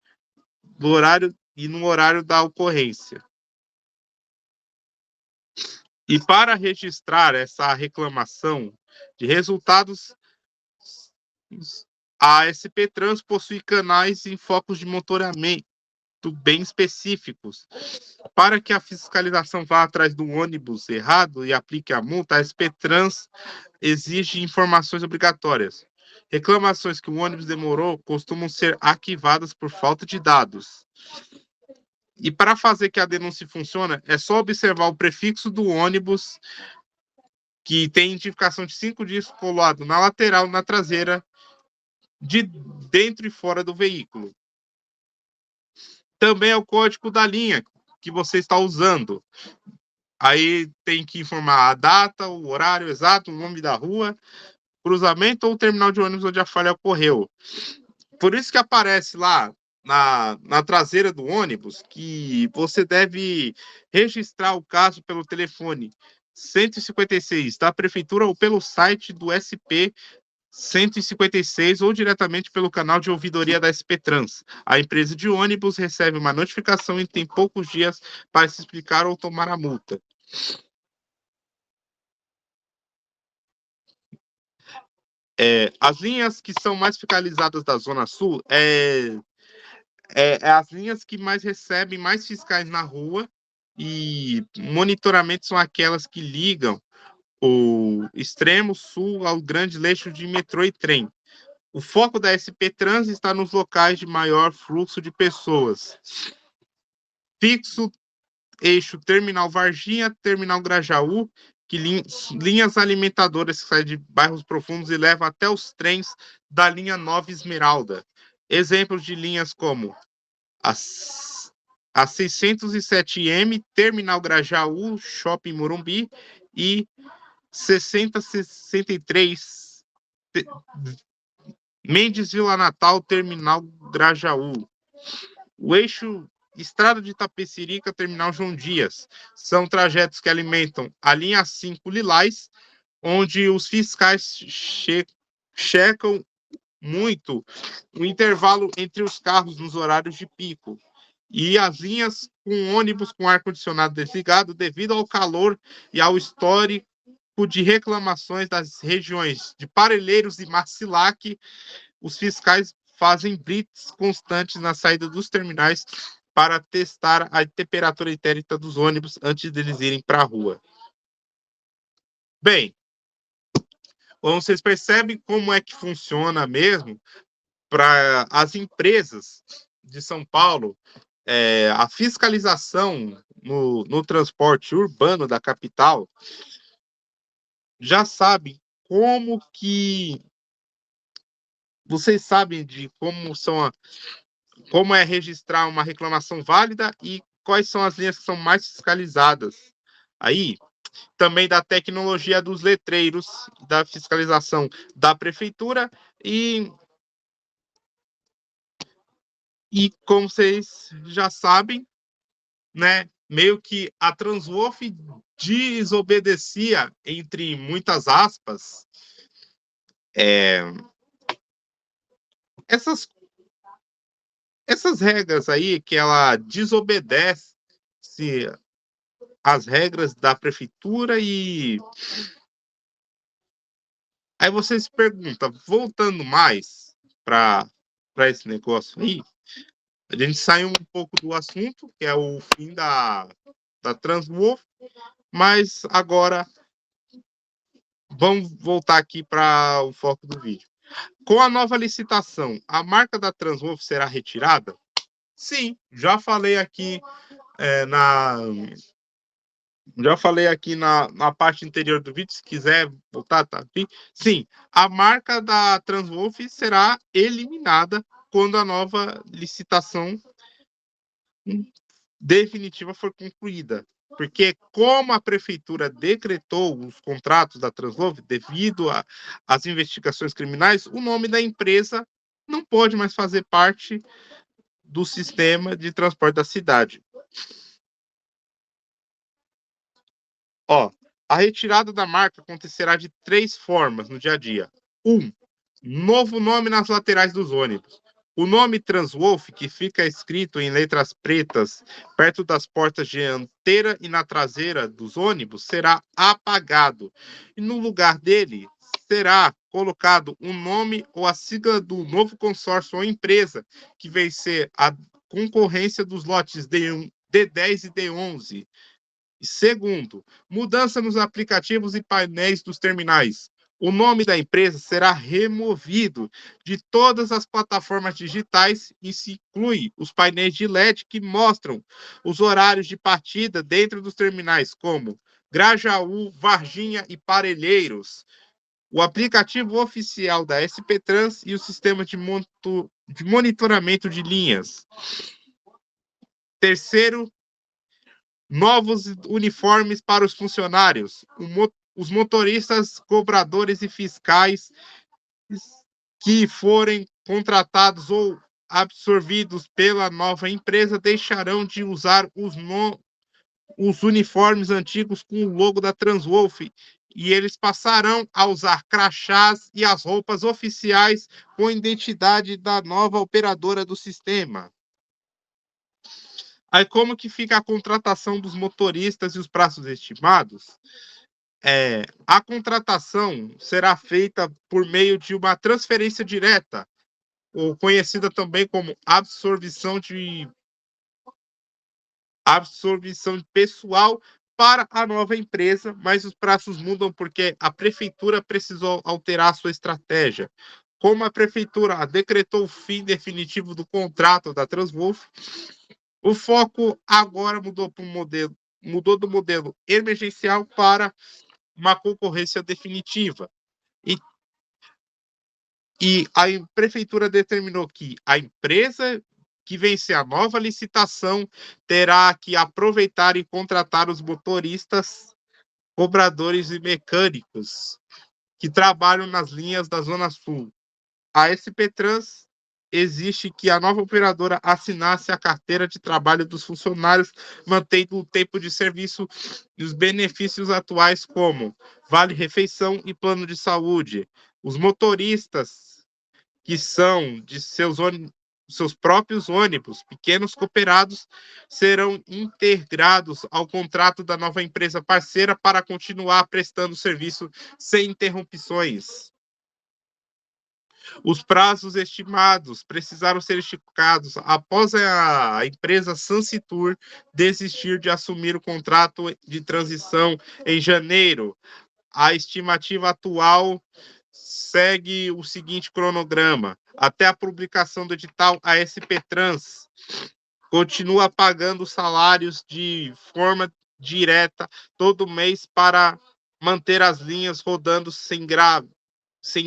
do horário e no horário da ocorrência. E para registrar essa reclamação de resultados, a SP Trans possui canais em focos de monitoramento bem específicos. Para que a fiscalização vá atrás do ônibus errado e aplique a multa, a SP Trans exige informações obrigatórias. Reclamações que o ônibus demorou costumam ser arquivadas por falta de dados. E para fazer que a denúncia funcione, é só observar o prefixo do ônibus, que tem identificação de 5 dígitos colado na lateral, na traseira, de dentro e fora do veículo. Também é o código da linha que você está usando. Aí tem que informar a data, o horário exato, o nome da rua, cruzamento ou terminal de ônibus onde a falha ocorreu. Por isso que aparece lá na traseira do ônibus que você deve registrar o caso pelo telefone 156 da prefeitura ou pelo site do SP 156 ou diretamente pelo canal de ouvidoria da SP Trans. A empresa de ônibus recebe uma notificação e tem poucos dias para se explicar ou tomar a multa. As linhas que são mais fiscalizadas da Zona Sul as linhas que mais recebem mais fiscais na rua, e monitoramento são aquelas que ligam o extremo sul ao grande eixo de metrô e trem. O foco da SP Trans está nos locais de maior fluxo de pessoas. Fixo, eixo Terminal Varginha, Terminal Grajaú, que linhas alimentadoras que saem de bairros profundos e levam até os trens da linha Nova Esmeralda. Exemplos de linhas como a 607M, Terminal Grajaú, Shopping Morumbi, e 6063 Mendes Vila Natal, Terminal Grajaú. O eixo Estrada de Itapecerica, Terminal João Dias. São trajetos que alimentam a linha 5 Lilás, onde os fiscais checam muito o intervalo entre os carros nos horários de pico. E as linhas com ônibus com ar-condicionado desligado, devido ao calor e ao histórico de reclamações das regiões de Parelheiros e Marcilac, os fiscais fazem blitz constantes na saída dos terminais para testar a temperatura interna dos ônibus antes deles irem para a rua. Bem, vocês percebem como é que funciona mesmo para as empresas de São Paulo, a fiscalização no transporte urbano da capital já sabe como que vocês sabem de como é registrar uma reclamação válida e quais são as linhas que são mais fiscalizadas. Aí, também da tecnologia dos letreiros, da fiscalização da prefeitura e como vocês já sabem, né, meio que a Transwolf desobedecia, entre muitas aspas, essas regras aí que ela desobedece as regras da prefeitura e aí você se pergunta, voltando mais para esse negócio aí, a gente saiu um pouco do assunto, que é o fim da Transwolf, mas agora vamos voltar aqui para o foco do vídeo. Com a nova licitação, a marca da Transwolf será retirada? Sim, já falei aqui na parte anterior do vídeo, se quiser voltar, tá? Sim, a marca da Transwolf será eliminada quando a nova licitação definitiva for concluída. Porque como a prefeitura decretou os contratos da Transwolf devido às investigações criminais, o nome da empresa não pode mais fazer parte do sistema de transporte da cidade. A retirada da marca acontecerá de 3 formas no dia a dia. 1. Novo nome nas laterais dos ônibus. O nome Transwolf, que fica escrito em letras pretas perto das portas dianteira e na traseira dos ônibus, será apagado. E no lugar dele será colocado um nome ou a sigla do novo consórcio ou empresa que vencer a concorrência dos lotes D10 e D11. Segundo, mudança nos aplicativos e painéis dos terminais. O nome da empresa será removido de todas as plataformas digitais e se inclui os painéis de LED que mostram os horários de partida dentro dos terminais, como Grajaú, Varginha e Parelheiros. O aplicativo oficial da SP Trans e o sistema de monitoramento de linhas. Terceiro, novos uniformes para os funcionários, os motoristas, cobradores e fiscais que forem contratados ou absorvidos pela nova empresa deixarão de usar os uniformes antigos com o logo da Transwolf e eles passarão a usar crachás e as roupas oficiais com a identidade da nova operadora do sistema. Aí como que fica a contratação dos motoristas e os prazos estimados? A contratação será feita por meio de uma transferência direta, ou conhecida também como absorvição pessoal para a nova empresa, mas os prazos mudam porque a prefeitura precisou alterar sua estratégia. Como a prefeitura decretou o fim definitivo do contrato da Transwolf, o foco agora mudou do modelo emergencial para uma concorrência definitiva. E a prefeitura determinou que a empresa que vencer a nova licitação terá que aproveitar e contratar os motoristas, cobradores e mecânicos que trabalham nas linhas da Zona Sul. A SP Trans exige que a nova operadora assinasse a carteira de trabalho dos funcionários, mantendo o tempo de serviço e os benefícios atuais, como vale-refeição e plano de saúde. Os motoristas que são de seus próprios ônibus, pequenos cooperados, serão integrados ao contrato da nova empresa parceira para continuar prestando serviço sem interrupções. Os prazos estimados precisaram ser esticados após a empresa Sansitur desistir de assumir o contrato de transição em janeiro. A estimativa atual segue o seguinte cronograma: até a publicação do edital, a SP Trans continua pagando salários de forma direta todo mês para manter as linhas rodando sem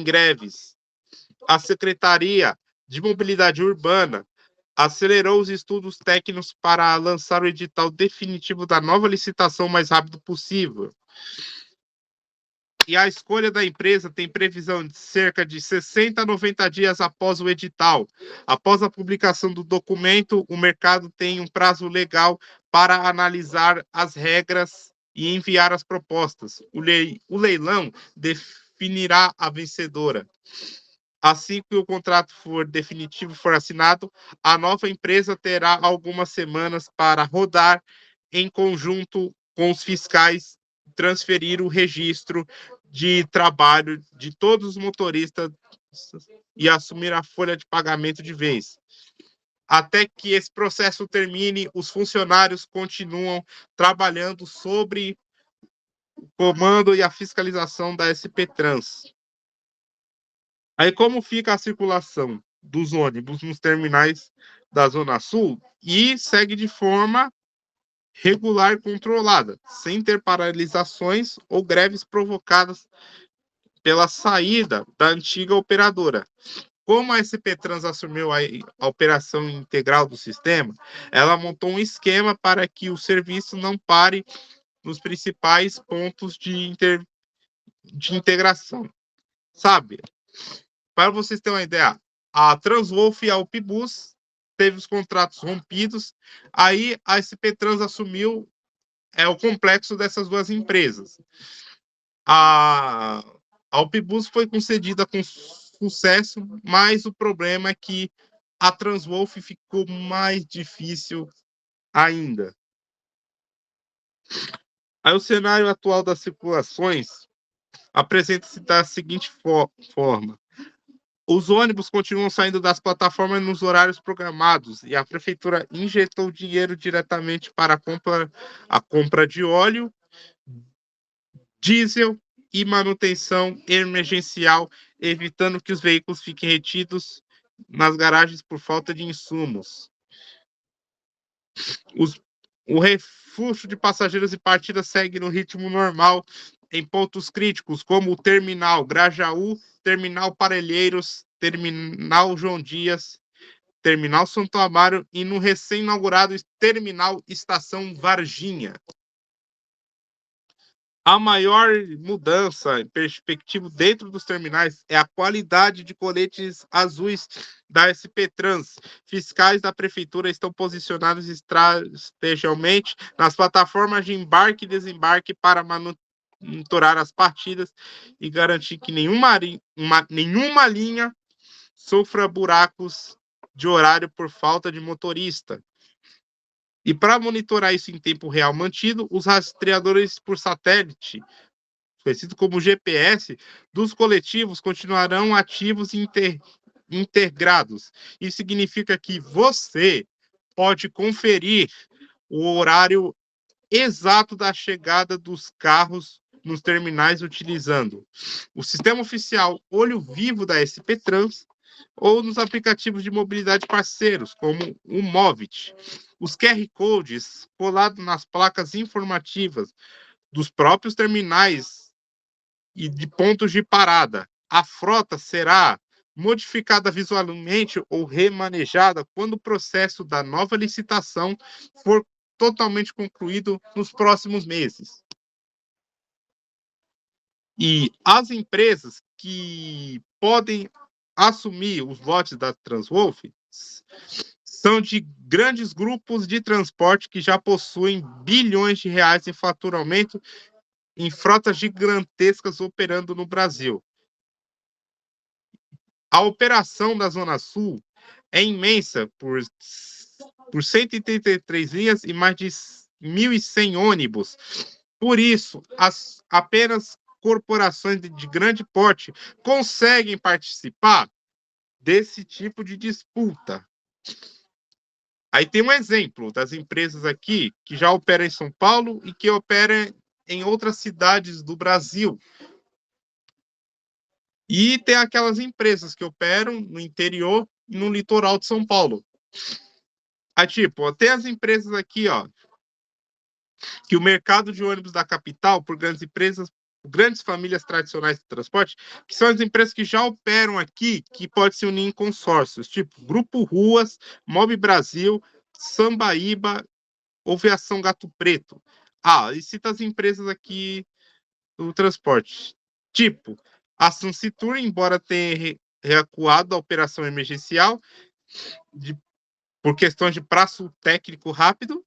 greves. A Secretaria de Mobilidade Urbana acelerou os estudos técnicos para lançar o edital definitivo da nova licitação o mais rápido possível. E a escolha da empresa tem previsão de cerca de 60 a 90 dias após o edital. Após a publicação do documento, o mercado tem um prazo legal para analisar as regras e enviar as propostas. O leilão definirá a vencedora. Assim que o contrato for definitivo, for assinado, a nova empresa terá algumas semanas para rodar em conjunto com os fiscais, transferir o registro de trabalho de todos os motoristas e assumir a folha de pagamento de vez. Até que esse processo termine, os funcionários continuam trabalhando sobre o comando e a fiscalização da SP Trans. Aí, como fica a circulação dos ônibus nos terminais da Zona Sul? E segue de forma regular e controlada, sem ter paralisações ou greves provocadas pela saída da antiga operadora. Como a SP Trans assumiu a operação integral do sistema, ela montou um esquema para que o serviço não pare nos principais pontos de integração. Sabe? Para vocês terem uma ideia, a Transwolf e a Upbus teve os contratos rompidos, aí a SP Trans assumiu o complexo dessas duas empresas. A Upbus foi concedida com sucesso, mas o problema é que a Transwolf ficou mais difícil ainda. Aí o cenário atual das circulações apresenta-se da seguinte forma. Os ônibus continuam saindo das plataformas nos horários programados e a prefeitura injetou dinheiro diretamente para a compra de óleo, diesel e manutenção emergencial, evitando que os veículos fiquem retidos nas garagens por falta de insumos. O refluxo de passageiros e partidas segue no ritmo normal em pontos críticos, como o Terminal Grajaú, Terminal Parelheiros, Terminal João Dias, Terminal Santo Amaro e no recém-inaugurado Terminal Estação Varginha. A maior mudança em perspectiva dentro dos terminais é a qualidade de coletes azuis da SP Trans. Fiscais da prefeitura estão posicionados estrategicamente nas plataformas de embarque e desembarque para monitorar as partidas e garantir que nenhuma linha sofra buracos de horário por falta de motorista. E para monitorar isso em tempo real mantido, os rastreadores por satélite, conhecido como GPS, dos coletivos continuarão ativos e integrados. Isso significa que você pode conferir o horário exato da chegada dos carros nos terminais utilizando o sistema oficial Olho Vivo da SP Trans ou nos aplicativos de mobilidade parceiros, como o Movit. Os QR Codes colados nas placas informativas dos próprios terminais e de pontos de parada. A frota será modificada visualmente ou remanejada quando o processo da nova licitação for totalmente concluído nos próximos meses. E as empresas que podem assumir os lotes da Transwolf são de grandes grupos de transporte que já possuem bilhões de reais em faturamento em frotas gigantescas operando no Brasil. A operação da Zona Sul é imensa por 183 linhas e mais de 1.100 ônibus. Por isso, apenas corporações de grande porte conseguem participar? desse tipo de disputa. Aí tem um exemplo das empresas aqui que já operam em São Paulo e que operam em outras cidades do Brasil. E tem aquelas empresas que operam no interior e no litoral de São Paulo. Aí, tipo, tem as empresas aqui, ó, que o mercado de ônibus da capital, por grandes empresas, grandes famílias tradicionais de transporte, que são as empresas que já operam aqui, que pode se unir em consórcios, tipo Grupo Ruas, Mob Brasil, Sambaíba ou Viação Gato Preto. Ah, e cita as empresas aqui do transporte. Tipo, a Sunsetur, embora tenha recuado a operação emergencial por questões de prazo técnico rápido,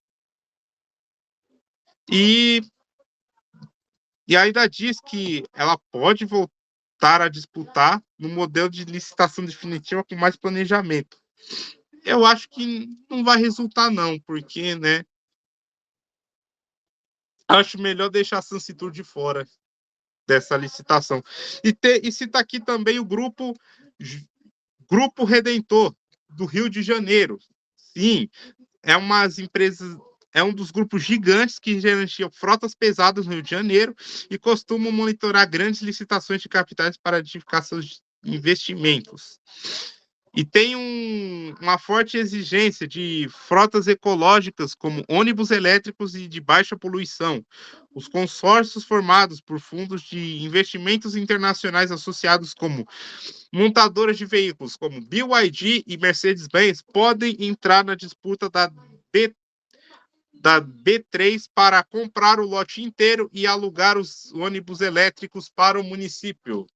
e ainda diz que ela pode voltar a disputar no modelo de licitação definitiva com mais planejamento. Eu acho que não vai resultar, não, porque, né? Acho melhor deixar a Sunsetur de fora dessa licitação. E cita aqui também o Grupo Redentor, do Rio de Janeiro. Sim, é um dos grupos gigantes que gerenciam frotas pesadas no Rio de Janeiro e costumam monitorar grandes licitações de capitais para edificar seus investimentos. E tem uma forte exigência de frotas ecológicas, como ônibus elétricos e de baixa poluição. Os consórcios formados por fundos de investimentos internacionais associados como montadoras de veículos, como BYD e Mercedes-Benz, podem entrar na disputa da B3 para comprar o lote inteiro e alugar os ônibus elétricos para o município.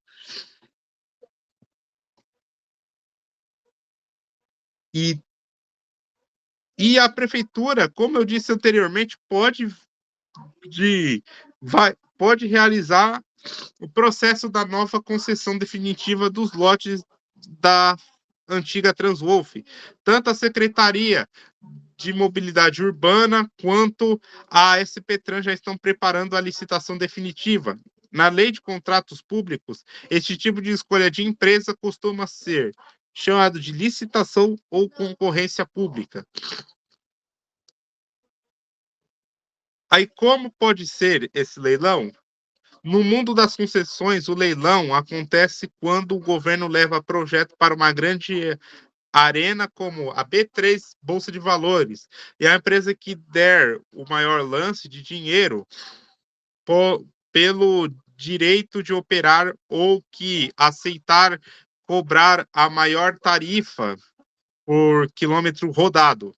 E a prefeitura, como eu disse anteriormente, pode realizar o processo da nova concessão definitiva dos lotes da antiga Transwolf. Tanto a Secretaria de Mobilidade Urbana quanto a SP Trans já estão preparando a licitação definitiva. Na lei de contratos públicos, este tipo de escolha de empresa costuma ser chamado de licitação ou concorrência pública. Aí, como pode ser esse leilão? No mundo das concessões, o leilão acontece quando o governo leva projeto para uma grande arena como a B3 Bolsa de Valores, e a empresa que der o maior lance de dinheiro pelo direito de operar ou que aceitar cobrar a maior tarifa por quilômetro rodado.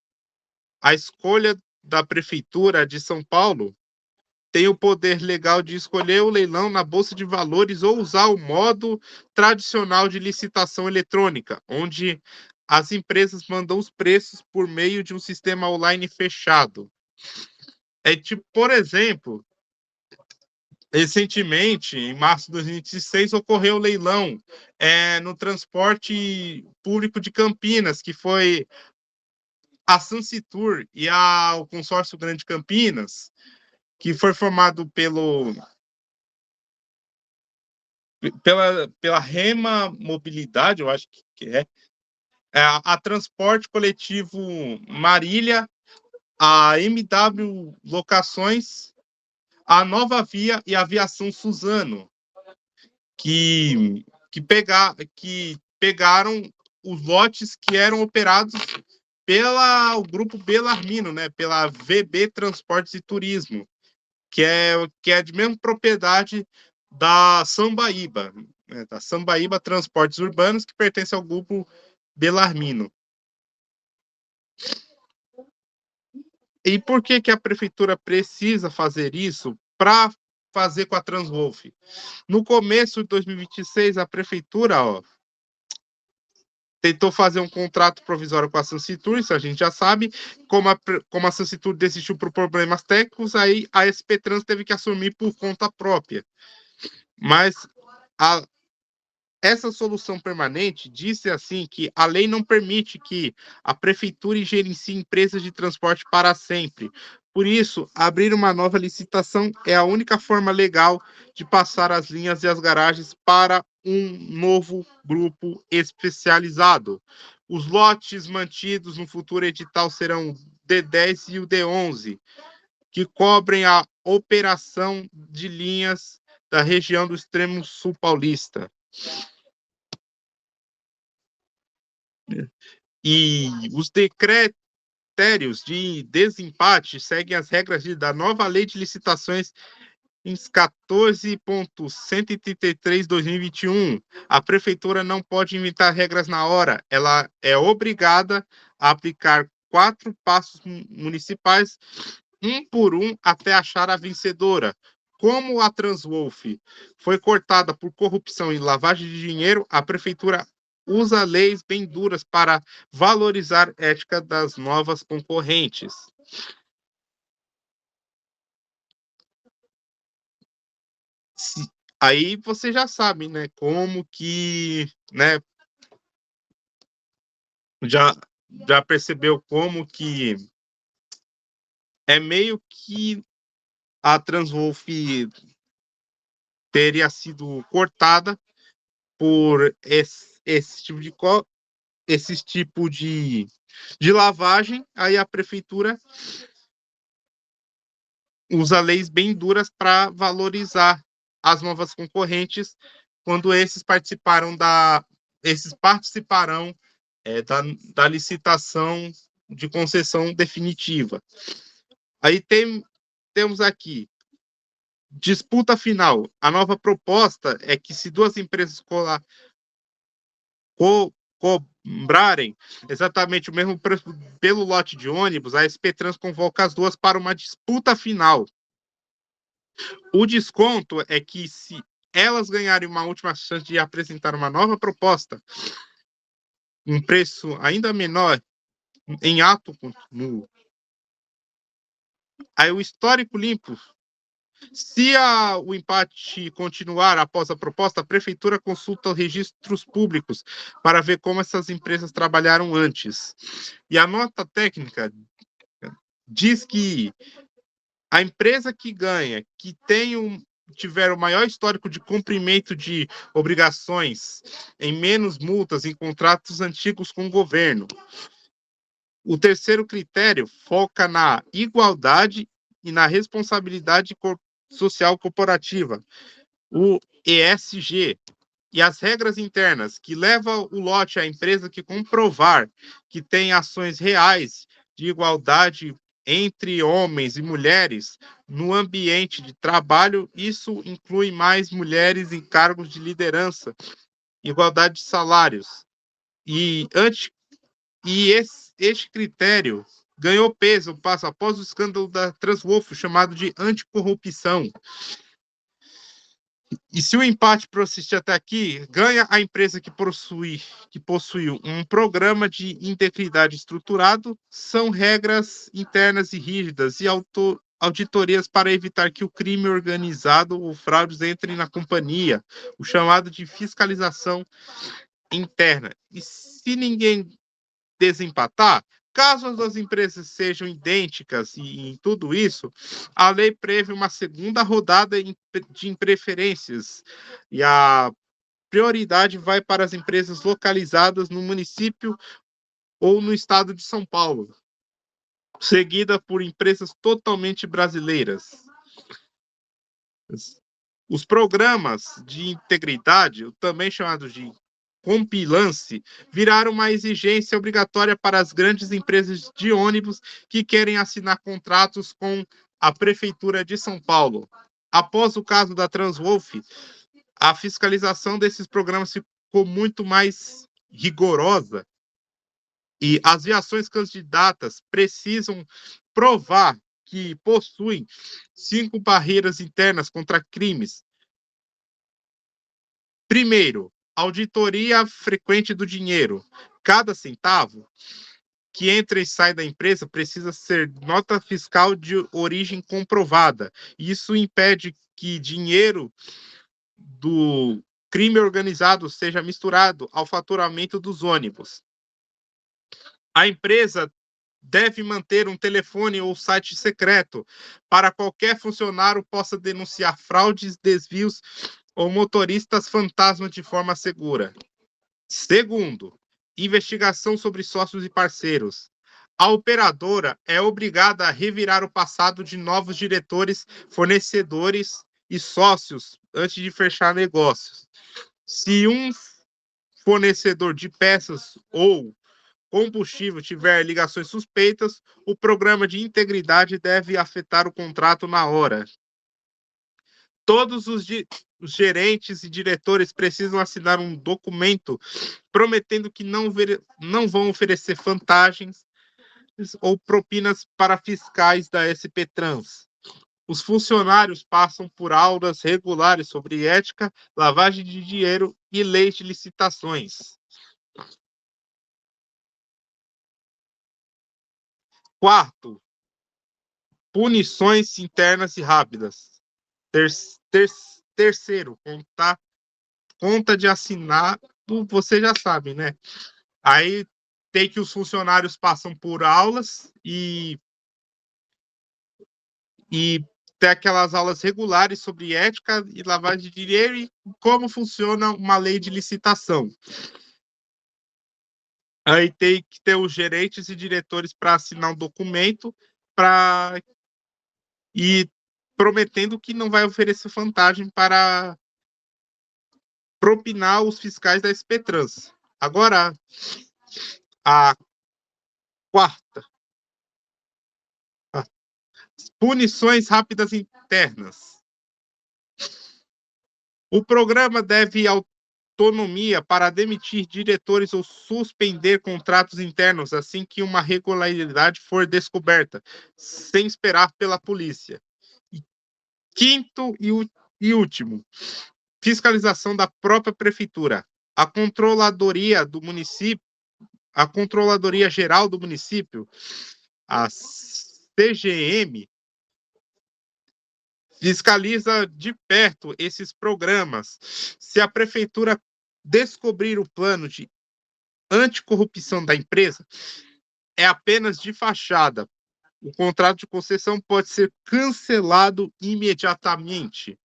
A escolha da Prefeitura de São Paulo tem o poder legal de escolher o leilão na Bolsa de Valores ou usar o modo tradicional de licitação eletrônica, onde as empresas mandam os preços por meio de um sistema online fechado. É tipo, por exemplo, recentemente, em março de 2016, ocorreu o leilão no transporte público de Campinas, que foi a Sunsetur e o consórcio Grande Campinas, que foi formado pela Rema Mobilidade, eu acho que a Transporte Coletivo Marília, a MW Locações, a Nova Via e a Aviação Suzano, que pegaram os lotes que eram operados pelo grupo Belarmino, né, pela VB Transportes e Turismo, que é de mesma propriedade da Sambaíba, né, da Sambaíba Transportes Urbanos, que pertence ao grupo Belarmino. E por que a prefeitura precisa fazer isso para fazer com a Transwolf? No começo de 2026, a prefeitura tentou fazer um contrato provisório com a Sunsetur, isso a gente já sabe. Como a Sunsetur desistiu por problemas técnicos, aí a SP Trans teve que assumir por conta própria. Mas essa solução permanente disse assim que a lei não permite que a prefeitura gerencie empresas de transporte para sempre. Por isso, abrir uma nova licitação é a única forma legal de passar as linhas e as garagens para um novo grupo especializado. Os lotes mantidos no futuro edital serão D10 e o D11, que cobrem a operação de linhas da região do extremo sul paulista. E os critérios de desempate seguem as regras da nova Lei de Licitações 14.133/2021. A prefeitura não pode inventar regras na hora, ela é obrigada a aplicar 4 passos municipais, um por um, até achar a vencedora. Como a Transwolf foi cortada por corrupção e lavagem de dinheiro, a prefeitura usa leis bem duras para valorizar a ética das novas concorrentes. Aí você já sabe, né, como que, né, já, já percebeu como que é meio que a Transwolf teria sido cortada por esse tipo de lavagem, aí a prefeitura usa leis bem duras para valorizar as novas concorrentes quando esses participarão da licitação de concessão definitiva. Aí temos aqui disputa final. A nova proposta é que se duas empresas cobrarem exatamente o mesmo preço pelo lote de ônibus, a SP Trans convoca as duas para uma disputa final. O desconto é que se elas ganharem uma última chance de apresentar uma nova proposta, um preço ainda menor, em ato contínuo. Aí o histórico limpo. Se o empate continuar após a proposta, a prefeitura consulta os registros públicos para ver como essas empresas trabalharam antes. E a nota técnica diz que a empresa que ganha, que tiver o maior histórico de cumprimento de obrigações em menos multas em contratos antigos com o governo. O terceiro critério foca na igualdade e na responsabilidade social corporativa, o ESG, e as regras internas que levam o lote à empresa que comprovar que tem ações reais de igualdade entre homens e mulheres no ambiente de trabalho. Isso inclui mais mulheres em cargos de liderança, igualdade de salários. Este critério ganhou peso após o escândalo da Transwolf, chamado de anticorrupção. E se o empate persistir até aqui, ganha a empresa que possuiu um programa de integridade estruturado, são regras internas e rígidas e auditorias para evitar que o crime organizado ou fraudes entrem na companhia, o chamado de fiscalização interna. E se ninguém desempatar, caso as duas empresas sejam idênticas e em tudo isso, a lei prevê uma segunda rodada de preferências e a prioridade vai para as empresas localizadas no município ou no estado de São Paulo, seguida por empresas totalmente brasileiras. Os programas de integridade, também chamados de compilance, viraram uma exigência obrigatória para as grandes empresas de ônibus que querem assinar contratos com a Prefeitura de São Paulo. Após o caso da Transwolf, a fiscalização desses programas ficou muito mais rigorosa e as viações candidatas precisam provar que possuem 5 barreiras internas contra crimes. Primeiro, auditoria frequente do dinheiro. Cada centavo que entra e sai da empresa precisa ser nota fiscal de origem comprovada. Isso impede que dinheiro do crime organizado seja misturado ao faturamento dos ônibus. A empresa deve manter um telefone ou site secreto para qualquer funcionário possa denunciar fraudes, desvios ou motoristas fantasma de forma segura. Segundo, investigação sobre sócios e parceiros. A operadora é obrigada a revirar o passado de novos diretores, fornecedores e sócios antes de fechar negócios. Se um fornecedor de peças ou combustível tiver ligações suspeitas, o programa de integridade deve afetar o contrato na hora. Todos os gerentes e diretores precisam assinar um documento prometendo que não vão oferecer vantagens ou propinas para fiscais da SP Trans. Os funcionários passam por aulas regulares sobre ética, lavagem de dinheiro e leis de licitações. Quarto, punições internas e rápidas. Terceiro, conta de assinar, você já sabe, né? Aí tem que os funcionários passam por aulas e tem aquelas aulas regulares sobre ética e lavagem de dinheiro e como funciona uma lei de licitação. Aí tem que ter os gerentes e diretores para assinar um documento e prometendo que não vai oferecer vantagem para propinar os fiscais da SP Trans. Agora, a quarta, punições rápidas internas. O programa deve autonomia para demitir diretores ou suspender contratos internos assim que uma irregularidade for descoberta, sem esperar pela polícia. Quinto e último, fiscalização da própria prefeitura. A controladoria do município, a Controladoria Geral do Município, a CGM, fiscaliza de perto esses programas. Se a prefeitura descobrir o plano de anticorrupção da empresa, é apenas de fachada. O contrato de concessão pode ser cancelado imediatamente.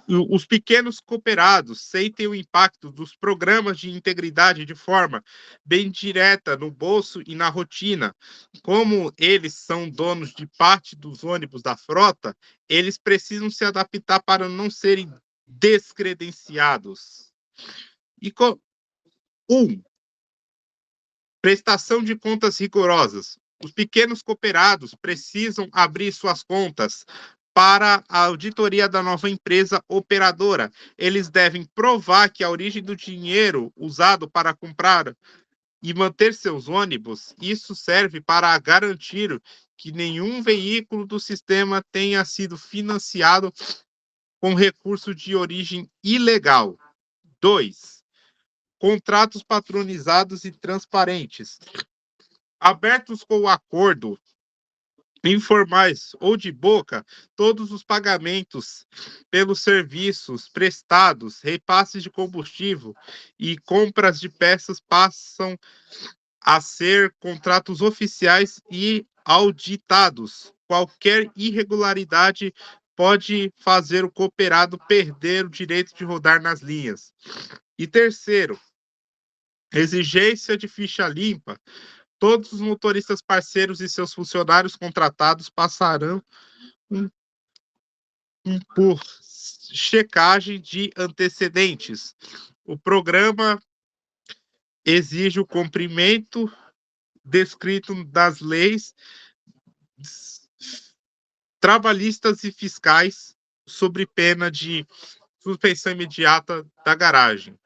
Os pequenos cooperados sentem o impacto dos programas de integridade de forma bem direta no bolso e na rotina. Como eles são donos de parte dos ônibus da frota, eles precisam se adaptar para não serem descredenciados. E prestação de contas rigorosas. Os pequenos cooperados precisam abrir suas contas para a auditoria da nova empresa operadora. Eles devem provar que a origem do dinheiro usado para comprar e manter seus ônibus, isso serve para garantir que nenhum veículo do sistema tenha sido financiado com recurso de origem ilegal. 2. Contratos patronizados e transparentes. Abertos com o acordo informais ou de boca, todos os pagamentos pelos serviços prestados, repasses de combustível e compras de peças passam a ser contratos oficiais e auditados. Qualquer irregularidade pode fazer o cooperado perder o direito de rodar nas linhas. E terceiro, exigência de ficha limpa. Todos os motoristas parceiros e seus funcionários contratados passarão por checagem de antecedentes. O programa exige o cumprimento descrito das leis trabalhistas e fiscais sob pena de suspensão imediata da garagem.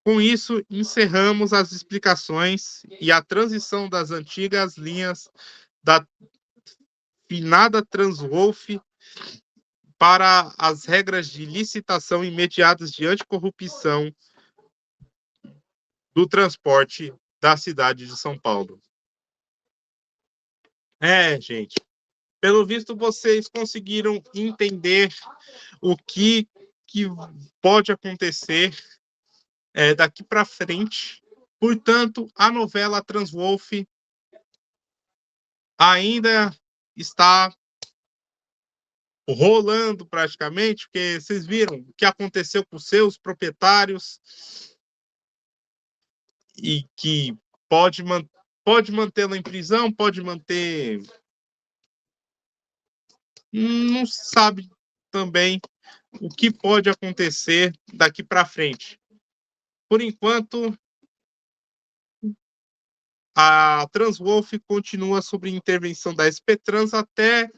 Com isso, encerramos as explicações e a transição das antigas linhas da finada Transwolf para as regras de licitação imediatas de anticorrupção do transporte da cidade de São Paulo. Gente, pelo visto vocês conseguiram entender o que pode acontecer daqui para frente. Portanto, a novela Transwolf ainda está rolando praticamente, porque vocês viram o que aconteceu com os seus proprietários e que pode mantê-lo em prisão, pode manter... Não sabe também o que pode acontecer daqui para frente. Por enquanto, a Transwolf continua sob intervenção da SP Trans até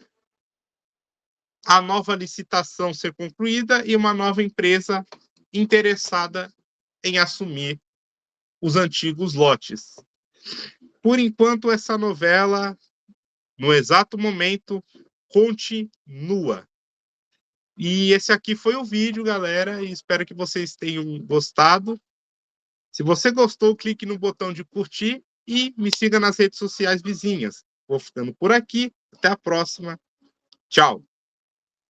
a nova licitação ser concluída e uma nova empresa interessada em assumir os antigos lotes. Por enquanto, essa novela, no exato momento, continua. E esse aqui foi o vídeo, galera, e espero que vocês tenham gostado. Se você gostou, clique no botão de curtir e me siga nas redes sociais vizinhas. Vou ficando por aqui. Até a próxima. Tchau.